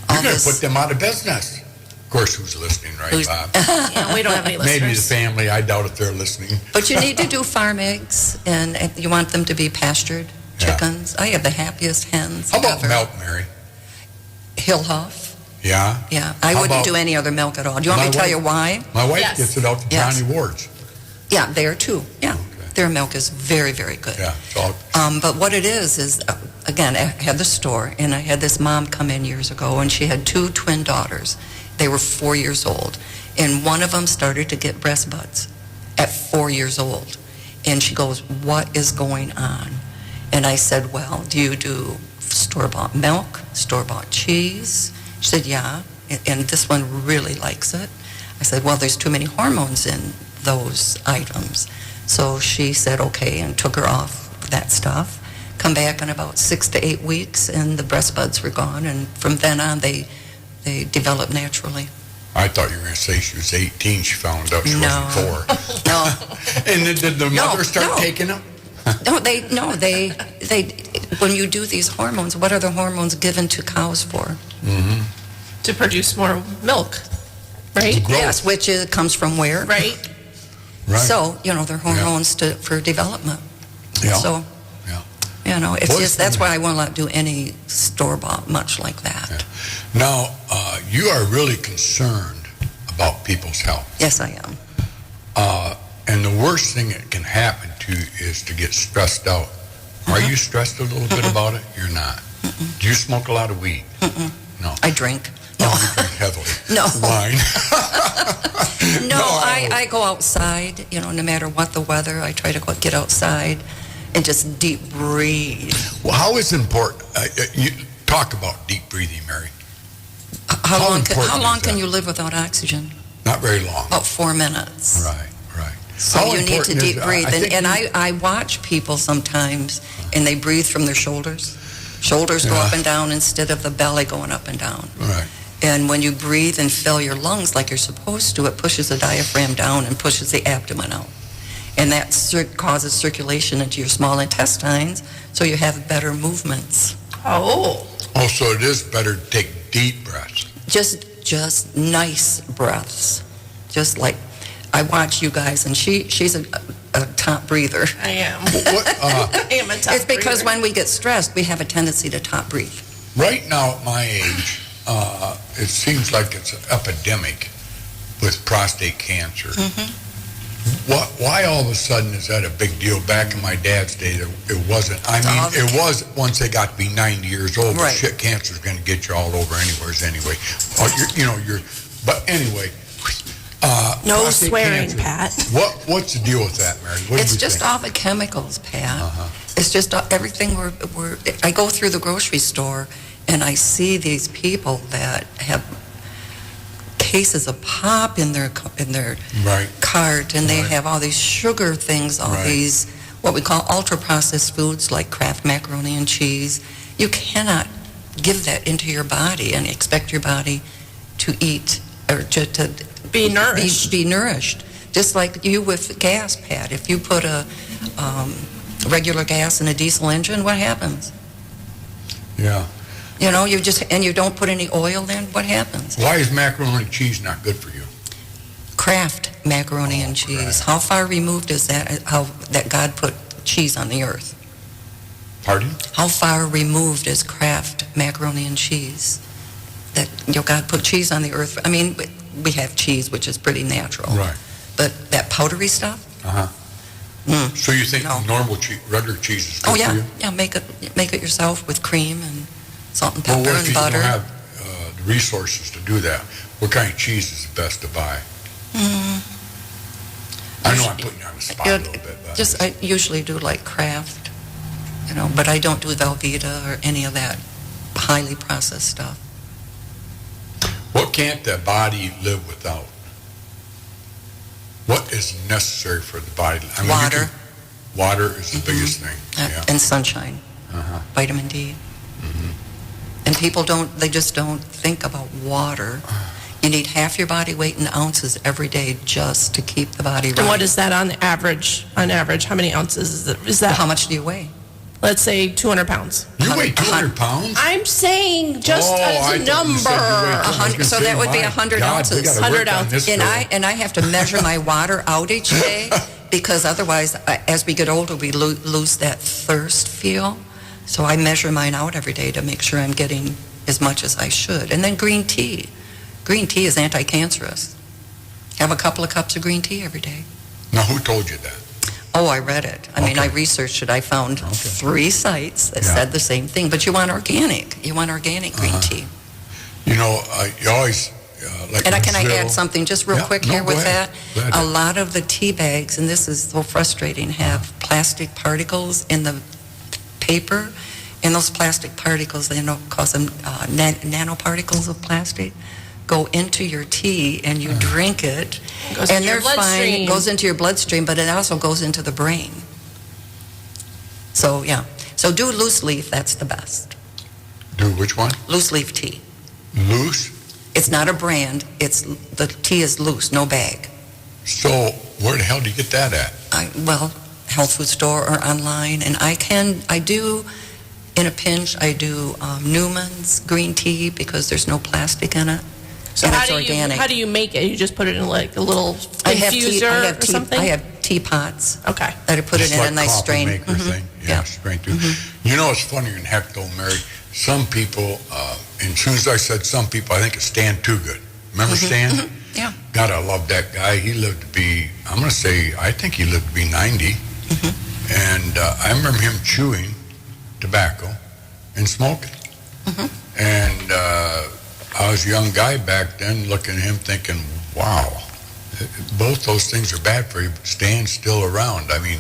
all You're going to this. put them out of business. Of course, who's listening, right, Bob? Yeah, we don't have any listeners. Maybe the family. I doubt if they're listening. But you need to do farm eggs, and you want them to be pastured chickens. I have the happiest hens How about ever. milk, Mary? Hillhoff. Yeah? Yeah, I How wouldn't about- do any other milk at all. Do you want me to tell you why? My wife Yes. gets it out to Yes. Johnny Ward's. Yeah, there too. Yeah, their milk is very, very good. Yeah. It's all, But what it is again, I had the store, and I had this mom come in years ago, and she had 2 twin daughters. They were 4 years old, and one of them started to get breast buds at 4 years old. And she goes, what is going on? And I said, well, do you do store-bought milk, store-bought cheese? She said, yeah, and this one really likes it. I said, well, there's too many hormones in those items. So she said, okay, and took her off that stuff. Come back in about 6 to 8 weeks, and the breast buds were gone. And from then on, they developed naturally. I thought you were going to say she was 18. She found out she No. wasn't 4. No, And did the mother start no. taking them? they. When you do these hormones, what are the hormones given to cows for? To produce more milk, right? Yes, which comes from where? Right. Right. So they're hormones for development. Yeah. So, it's Boy, just that's why I won't do any store-bought much like that. Yeah. Now, you are really concerned about people's health. Yes, I am. And the worst thing that can happen to you is to get stressed out. Are you stressed a little bit about it? You're not. Do you smoke a lot of weed? No. I drink. No. You drink heavily. No. Wine. No, I go outside, no matter what the weather, I try to get outside and just deep breathe. Well, how is important? You talk about deep breathing, Mary. How long important is can that? you live without oxygen? Not very long. About 4 minutes. Right. So How you need to important is deep it? breathe. I think And I watch people sometimes, and they breathe from their shoulders. Shoulders go Yeah. up and down instead of the belly going up and down. Right. And when you breathe and fill your lungs like you're supposed to, it pushes the diaphragm down and pushes the abdomen out. And that causes circulation into your small intestines, so you have better movements. Oh. Also, it is better to take deep breaths. Just nice breaths. Just like, I watch you guys, and she's a top breather. I am. What, I am a top It's because breather. when we get stressed, we have a tendency to top breathe. right now, at my age, it seems like it's an epidemic with prostate cancer. Why all of a sudden is that a big deal? Back in my dad's day, it wasn't. I mean, it was once they got to be 90 years old. But Right. shit, cancer's going to get you all over anyway. But anyway. No prostate swearing, cancer. Pat. What's the deal with that, Mary? What do It's you just think? all the chemicals, Pat. It's just everything I go through the grocery store, and I see these people that have cases of pop in their Right. cart, and they Right. have all these sugar things, all Right. these what we call ultra-processed foods like Kraft macaroni and cheese. You cannot give that into your body and expect your body to eat or to Be nourished. Be nourished. Just like you with gas, Pat. If you put a regular gas in a diesel engine, what happens? Yeah. You know, you don't put any oil in, what happens? Why is macaroni and cheese not good for you? Kraft macaroni and cheese. Kraft. How far removed is that? How that God put cheese on the earth? Pardon? How far removed is Kraft macaroni and cheese? That God put cheese on the earth. I mean, we have cheese, which is pretty natural. Right. But that powdery stuff? Uh-huh. So you think No. normal cheese, regular cheese is good Oh yeah, for you? yeah. Make it yourself with cream and salt and Well, pepper what if and you butter. don't have the resources to do that? What kind of cheese is the best to buy? I know I'm putting you on the spot a little bit. But I usually do like Kraft, but I don't do Velveeta or any of that highly processed stuff. what can't the body live without? What is necessary for the body? I mean, Water. Water is the biggest thing. Yeah. And sunshine, Uh-huh. vitamin D. And people just don't think about water. You need half your body weight in ounces every day just to keep the body right. And what is that on average? On average, how many ounces is that? How much do you weigh? Let's say 200 pounds. You weigh 200 pounds? I'm saying just I as a thought you number. said you weighed 200. So that would be My 100 God, we ounces. gotta work 100 on this And girl. I have to measure my water out each day because otherwise, as we get older, we lose that thirst feel. So I measure mine out every day to make sure I'm getting as much as I should. And then green tea. Green tea is anti-cancerous. Have a couple of cups of green tea every day. Now, who told you that? Oh, I read it. I mean, Okay. I researched it. I found 3 sites that Yeah. said the same thing. But you want organic. You want organic green tea. You know, you always, like And can I Brazil- add something just real Yeah, quick no, here go with ahead. Go that? ahead. A lot of the tea bags, and this is so frustrating, have plastic particles in the paper. And those plastic particles, they cause them nanoparticles of plastic, go into your tea and you drink it. Goes and into your they're fine. bloodstream. It goes into your bloodstream, but it also goes into the brain. So, yeah. So do loose leaf. That's the best. Do which one? Loose leaf tea. Loose? It's not a brand. The tea is loose, no bag. So where the hell do you get that at? Health food store or online. And I do, in a pinch, I do Newman's green tea because there's no plastic in it. So and how it's do organic. how do you make it? You just put it in like a little infuser or something? I have teapots. Okay. That I put Just it in like a nice coffee strain. maker Mhm. thing. Yeah, strain too. You know, it's funnier than heck though, Mary. Some people, and as soon as I said some people, I think it's Stan Too Good. Remember Stan? Yeah. God, I love that guy. He lived to be, I'm going to say, I think he lived to be 90. And I remember him chewing tobacco and smoking. And I was a young guy back then looking at him thinking, wow, both those things are bad for you, but Stan's still around. I mean,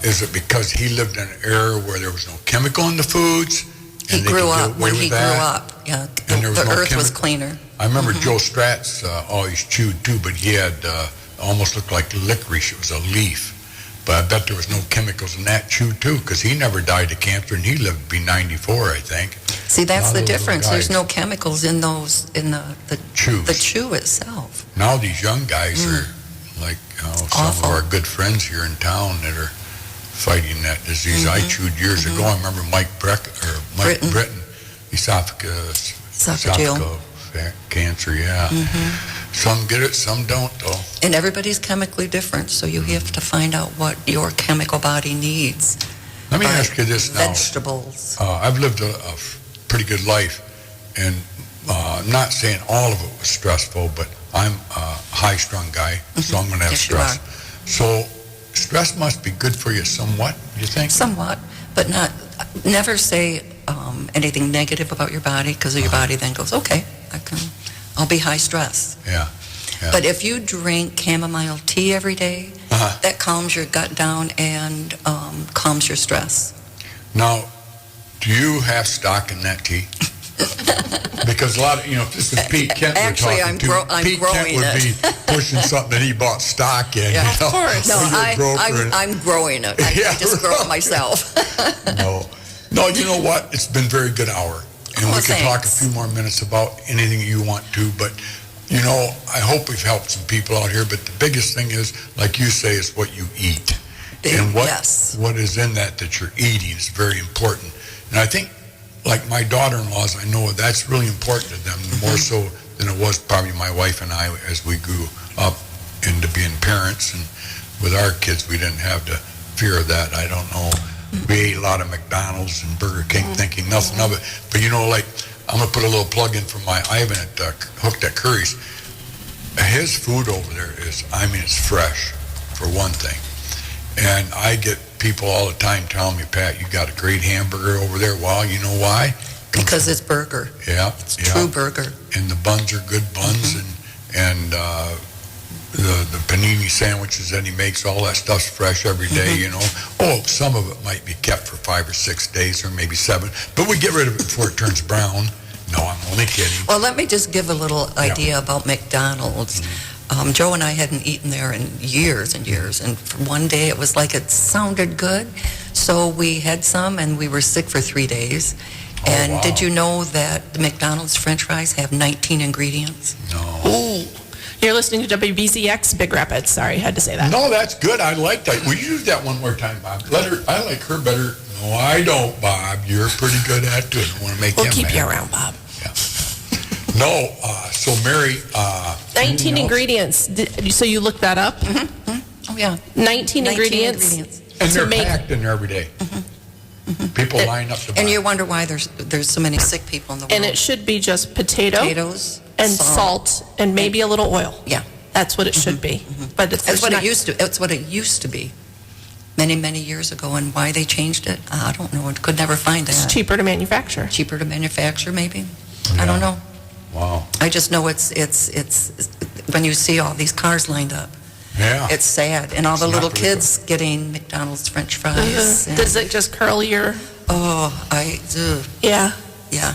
is it because he lived in an era where there was no chemical in the foods? He and they grew could get up away when with he grew that? up. Yeah. And there was The no earth was chemical? cleaner. I remember Joe Stratz always chewed too, but he had almost looked like licorice. It was a leaf. But I bet there was no chemicals in that chew too, because he never died of cancer and he lived to be 94, I think. See, that's Now the those little difference. There's guys- no chemicals in the Chews. the chew itself. Now these young guys are like some awful. of our good friends here in town that are fighting that disease. I chewed years ago. I remember Mike Britton, esophageal cancer. Yeah, some get it, some don't though. And everybody's chemically different, so you have to find out what your chemical body needs. Let me ask you this now. Vegetables. I've lived a pretty good life, and I'm not saying all of it was stressful, but I'm a high-strung guy, so I'm going to have Yes, you stress. So stress must be good for you somewhat, you think? Somewhat, but never say anything negative about your body, because your body then goes, okay, I'll be high stress. Yeah. But if you drink chamomile tea every day, that calms your gut down and calms your stress. Now, do you have stock in that tea? Because a lot of, if this was Pete Kent we're Actually, talking to, Pete Kent would be pushing something that he bought stock in. Yeah, of course. No, I'm growing it. I just grow it myself. No, you know what? It's been a very good hour. And we can talk a few more minutes about anything you want to, but I hope we've helped some people out here, but the biggest thing is, like you say, is what you eat. And what is in that you're eating is very important. And I think, like my daughter-in-laws, I know that's really important to them, more so than it was probably my wife and I as we grew up into being parents. And with our kids, we didn't have the fear of that. I don't know. We ate a lot of McDonald's and Burger King thinking nothing of it. But I'm going to put a little plug in for my Ivan hooked at Curry's. His food over there is, it's fresh, for one thing. And I get people all the time telling me, Pat, you got a great hamburger over there. Well, you know why? Because it's burger. Yeah. It's true burger. And the buns are good buns, and the panini sandwiches that he makes, all that stuff's fresh every day, some of it might be kept for 5 or 6 days or maybe 7, but we get rid of it before it turns brown. No, I'm only kidding. Well, let me just give a little idea about McDonald's. Joe and I hadn't eaten there in years and years, and for one day it was like it sounded good, so we had some and we were sick for 3 days. And wow. Did you know that the McDonald's French fries have 19 ingredients? No. Ooh. You're listening to WBZX Big Rapids. Sorry, had to say that. No, that's good. I like that. We use that one more time, Bob. I like her better. No, I don't, Bob. You're pretty good at it. I want to make we'll keep you around, Bob. Yeah. No, so Mary... 19 ingredients. So you looked that up? Oh, yeah. 19 ingredients. And they're packed in there every day. People line up to buy. And you wonder why there's so many sick people in the world. And it should be just potatoes and salt and maybe a little oil. Yeah. That's what it should be. But that's what it used to. It's what it used to be many, many years ago. And why they changed it, I don't know. I could never find that. It's cheaper to manufacture. Cheaper to manufacture, maybe. Yeah. I don't know. Wow. I just know it's when you see all these cars lined up. Yeah. It's sad. And all the little kids getting McDonald's French fries. Does it just curl your... Oh, I do. Yeah. Yeah.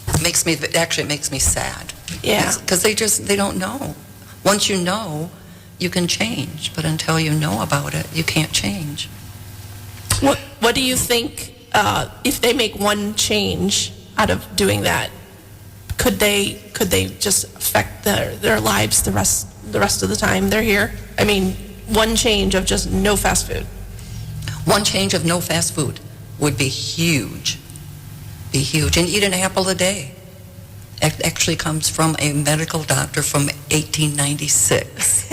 It makes me sad. Yeah. Because they don't know. Once you know, you can change. But until you know about it, you can't change. What do you think, if they make one change out of doing that, could they just affect their lives the rest of the time they're here? I mean, one change of just no fast food. One change of no fast food would be huge. Be huge. And eat an apple a day. It actually comes from a medical doctor from 1896.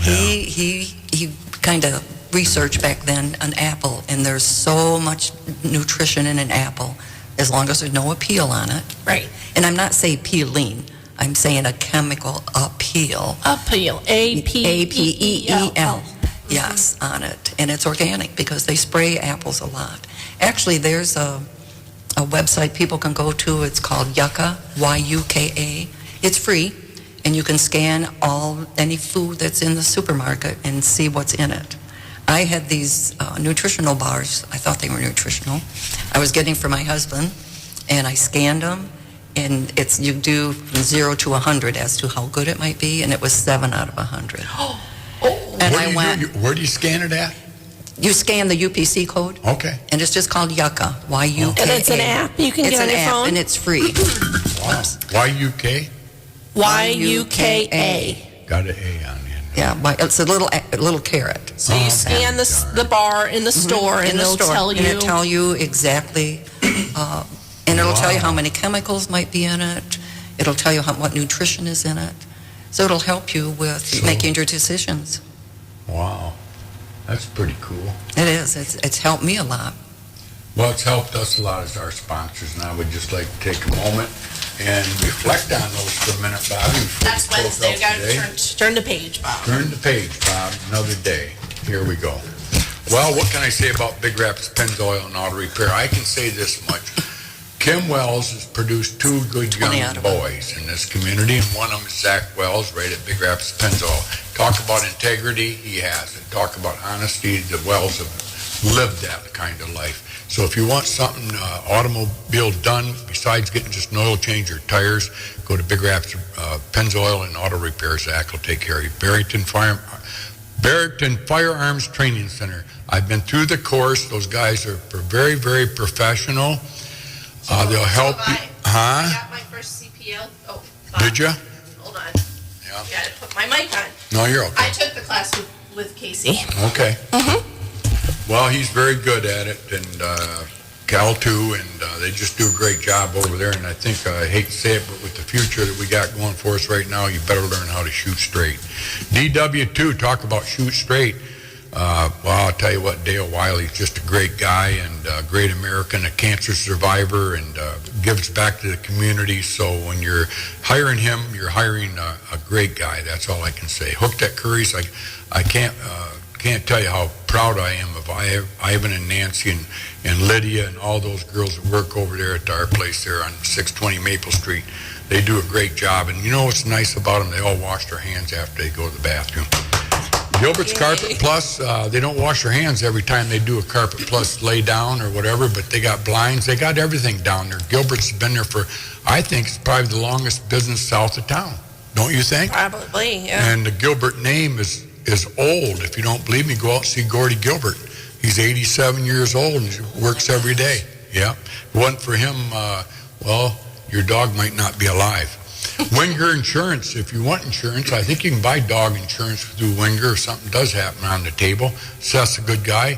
He kind of researched back then an apple, and there's so much nutrition in an apple as long as there's no appeal on it. Right. And I'm not saying peeling. I'm saying a chemical appeal. Appeal. A-P-E-E-L. Yes, on it. And it's organic because they spray apples a lot. Actually, there's a website people can go to. It's called Yucca, Y-U-K-A. It's free, and you can scan any food that's in the supermarket and see what's in it. I had these nutritional bars. I thought they were nutritional. I was getting for my husband, and I scanned them, and you do from 0 to 100 as to how good it might be, and it was 7 out of 100. And where do you scan it at? You scan the UPC code. Okay. And it's just called Yucca, Y-U-K-A. And it's an app you can get on your phone? It's an app, and it's free. Wow. Y-U-K? Y-U-K-A. Got an A on it. Yeah, it's a little carrot. So you scan the bar in the store, and it'll tell you. And it'll tell you exactly, and it'll tell you how many chemicals might be in it. It'll tell you what nutrition is in it. So it'll help you with making your decisions. Wow, that's pretty cool. It is. It's helped me a lot. Well, it's helped us a lot as our sponsors, and I would just like to take a moment and reflect on those for a minute, Bobby. That's Wednesday. Turn the page, Bob. Turn the page, Bob. Another day. Here we go. Well, what can I say about Big Rapids Pennzoil and Auto Repair? I can say this much. Kim Wells has produced 2 good young boys in this community, and one of them is Zach Wells, right at Big Rapids Pennzoil. Talk about integrity, he has it. Talk about honesty, the Wells have lived that kind of life. So if you want something automobile done besides getting just an oil change or tires, go to Big Rapids Pennzoil and Auto Repair. Zach will take care of you. Barrington Firearms Training Center. I've been through the course. Those guys are very, very professional. They'll help you. I got my first CPL. Oh, did you? Hold on. Yeah. I got to put my mic on. No, you're okay. I took the class with Casey. Okay. Well, he's very good at it, and Cal too, and they just do a great job over there. And I think, I hate to say it, but with the future that we got going for us right now, you better learn how to shoot straight. DW2, talk about shoot straight. Well, I'll tell you what, Dale Wiley's just a great guy and a great American, a cancer survivor, and gives back to the community. So when you're hiring him, you're hiring a great guy. That's all I can say. Hooked at Curry's, I can't tell you how proud I am of Ivan and Nancy and Lydia and all those girls that work over there at our place there on 620 Maple Street. They do a great job. And you know what's nice about them? They all wash their hands after they go to the bathroom. Gilbert's Carpet Plus, they don't wash their hands every time they do a Carpet Plus lay down or whatever, but they got blinds. They got everything down there. Gilbert's been there for, I think, it's probably the longest business south of town. Don't you think? Probably, yeah. And the Gilbert name is old. If you don't believe me, go out and see Gordy Gilbert. He's 87 years old and he works every day. Yeah. If it wasn't for him, well, your dog might not be alive. Wenger Insurance, if you want insurance, I think you can buy dog insurance through Wenger if something does happen on the table. Seth's a good guy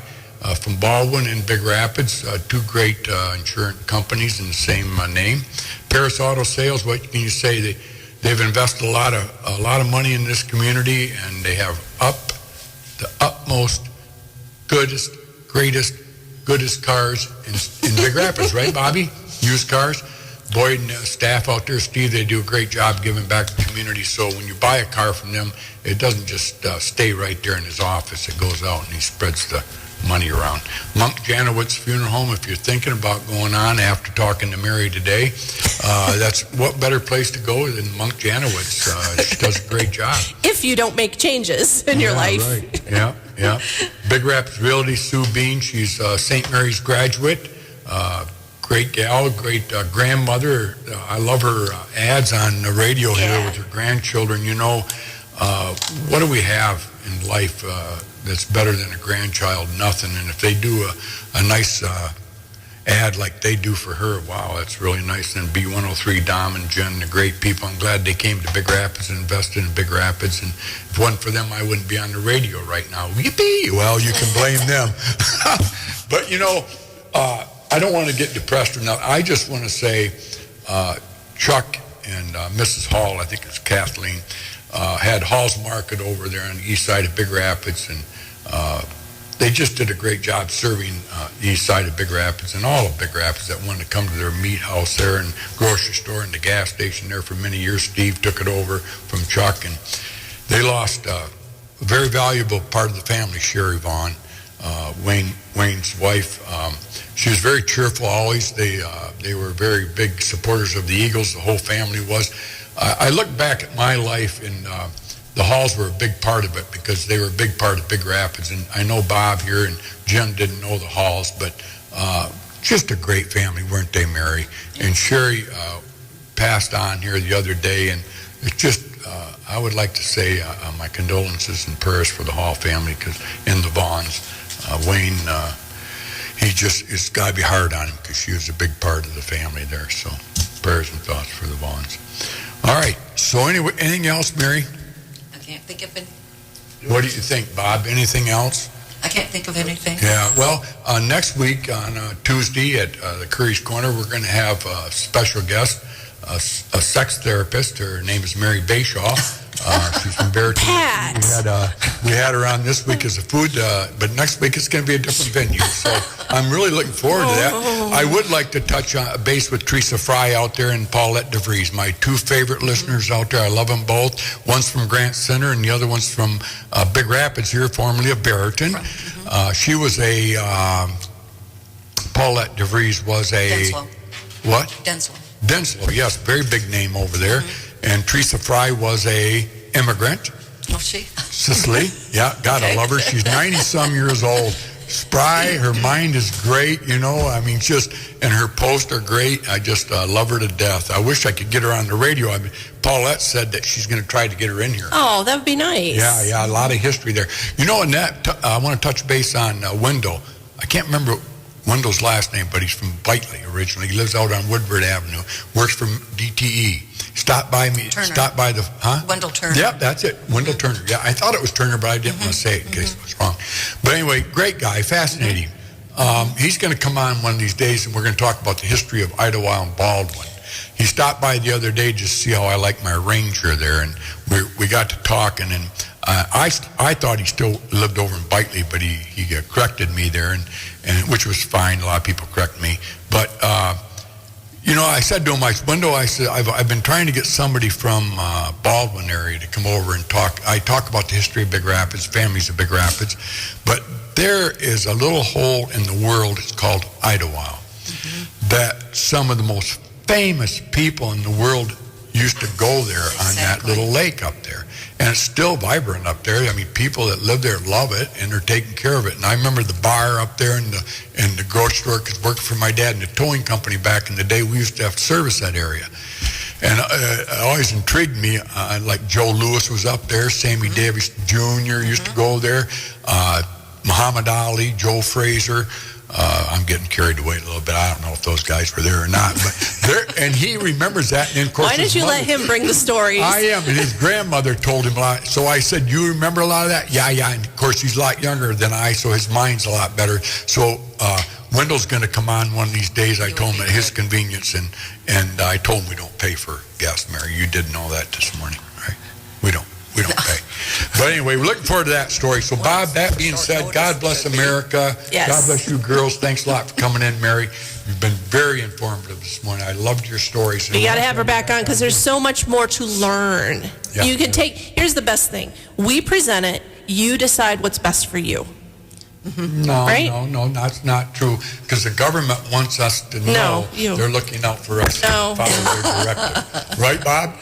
from Baldwin and Big Rapids, two great insurance companies in the same name. Paris Auto Sales, what can you say? They've invested a lot of money in this community, and they have the utmost, goodest, greatest, goodest cars in Big Rapids, right, Bobby? Used cars. Boyd and staff out there, Steve, they do a great job giving back to the community. So when you buy a car from them, it doesn't just stay right there in his office. It goes out and he spreads the money around. Monk Janowitz Funeral Home, if you're thinking about going on after talking to Mary today, that's what better place to go than Monk Janowitz. She does a great job. If you don't make changes in your life. Right. Yeah. Big Rapids Realty, Sue Bean, she's St. Mary's graduate. Great gal, great grandmother. I love her ads on the radio here with her grandchildren. You know, what do we have in life that's better than a grandchild? Nothing. And if they do a nice ad like they do for her, wow, that's really nice. And B103, Dom and Jen, the great people. I'm glad they came to Big Rapids and invested in Big Rapids. And if it wasn't for them, I wouldn't be on the radio right now. Yippee! Well, you can blame them. But, you know, I don't want to get depressed or not. I just want to say Chuck and Mrs. Hall, I think it's Kathleen, had Hall's Market over there on the east side of Big Rapids, and they just did a great job serving the east side of Big Rapids and all of Big Rapids that wanted to come to their meat house there and grocery store and the gas station there for many years. Steve took it over from Chuck, and they lost a very valuable part of the family, Sherry Vaughn, Wayne's wife. She was very cheerful always. They were very big supporters of the Eagles. The whole family was. I look back at my life, and the Halls were a big part of it because they were a big part of Big Rapids. And I know Bob here and Jen didn't know the Halls, but just a great family, weren't they, Mary? And Sherry passed on here the other day, and it's just, I would like to say my condolences and prayers for the Hall family and the Vaughns. Wayne, it's got to be hard on him because she was a big part of the family there. So prayers and thoughts for the Vaughns. All right. So anyway, anything else, Mary? I can't think of it. What do you think, Bob? Anything else? I can't think of anything. Yeah. Well, next week on Tuesday at the Curries Corner, we're going to have a special guest, a sex therapist. Her name is Mary Bashaw. She's from Barrington. We had her on this week as a food, but next week it's going to be a different venue. So I'm really looking forward to that. I would like to touch on a base with Teresa Fry out there and Paulette DeVries, my two favorite listeners out there. I love them both. One's from Grant Center and the other one's from Big Rapids here, formerly of Barrington. She was Paulette DeVries was Denslow. What? Denslow, yes, very big name over there. And Teresa Fry was a immigrant. Oh, she? Sicily. Yeah, God, I love her. She's 90-some years old. spry. Her mind is great, you know. I mean, and her posts are great. I just love her to death. I wish I could get her on the radio. I mean, Paulette said that she's going to try to get her in here. Oh, that would be nice. Yeah, a lot of history there. You know, and I want to touch base on Wendell. I can't remember Wendell's last name, but he's from Whiteley originally. He lives out on Woodward Avenue, works for DTE. Stopped by me. Turner. Stopped by the, Wendell Turner. Yep, that's it. Wendell Turner. Yeah, I thought it was Turner, but I didn't want to say it in case it was wrong. But anyway, great guy, fascinating. He's going to come on one of these days, and we're going to talk about the history of Idlewild and Baldwin. He stopped by the other day just to see how I like my Ranger there, and we got to talking, and I thought he still lived over in Whiteley, but he corrected me there, and which was fine. A lot of people correct me, but you know, I said to him, Wendell, I said, I've been trying to get somebody from Baldwin area to come over and talk. I talk about the history of Big Rapids, families of Big Rapids, but there is a little hole in the world. It's called Idlewild, that some of the most famous people in the world used to go there on that little lake up there. And it's still vibrant up there. I mean, people that live there love it, and they're taking care of it. And I remember the bar up there and the grocery store, because working for my dad in the towing company back in the day, we used to have to service that area. And it always intrigued me, like Joe Louis was up there, Sammy Davis Jr. used to go there, Muhammad Ali, Joe Frazier. I'm getting carried away a little bit. I don't know if those guys were there or not, but and he remembers that. And of course, why did you let him bring the stories? I am, and his grandmother told him a lot. So I said, "You remember a lot of that?" Yeah. And of course, he's a lot younger than I, so his mind's a lot better. So Wendell's going to come on one of these days. I told him at his convenience, and I told him we don't pay for guests, Mary. You did know that this morning, right? We don't pay. But anyway, we're looking forward to that story. So, Bob, that being said, God bless America. Yes. God bless you girls. Thanks a lot for coming in, Mary. You've been very informative this morning. I loved your stories. You got to have her back on because there's so much more to learn. Yeah. You can here's the best thing. We present it. You decide what's best for you. No, that's not true. Because the government wants us to know they're looking out for us to follow their directive. Right, Bob?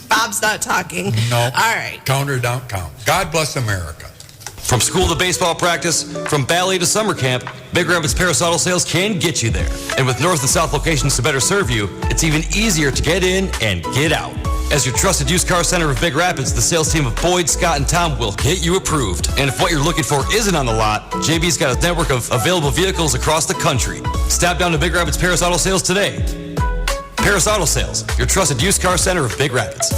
Bob's not talking. No. All right. Counter, don't count. God bless America. From school to baseball practice, from ballet to summer camp, Big Rapids Paris Auto Sales can get you there. And with north and south locations to better serve you, it's even easier to get in and get out. As your trusted used car center of Big Rapids, the sales team of Boyd, Scott, and Tom will get you approved. And if what you're looking for isn't on the lot, JB's got a network of available vehicles across the country. Stop down to Big Rapids Paris Auto Sales today. Paris Auto Sales, your trusted used car center of Big Rapids.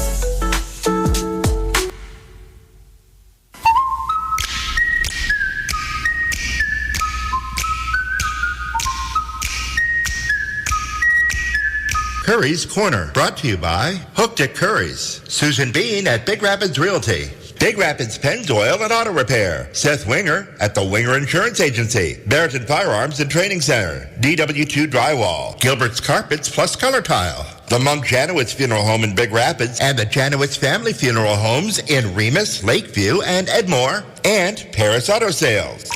Curries Corner, brought to you by Hooked at Curries, Susan Bean at Big Rapids Realty, Big Rapids Pennzoil and Auto Repair, Seth Winger at the Winger Insurance Agency, Barrington Firearms and Training Center, DW2 Drywall, Gilbert's Carpets plus Color Tile, the Monk Janowitz Funeral Home in Big Rapids, and the Janowitz Family Funeral Homes in Remus, Lakeview, and Edmore, and Paris Auto Sales.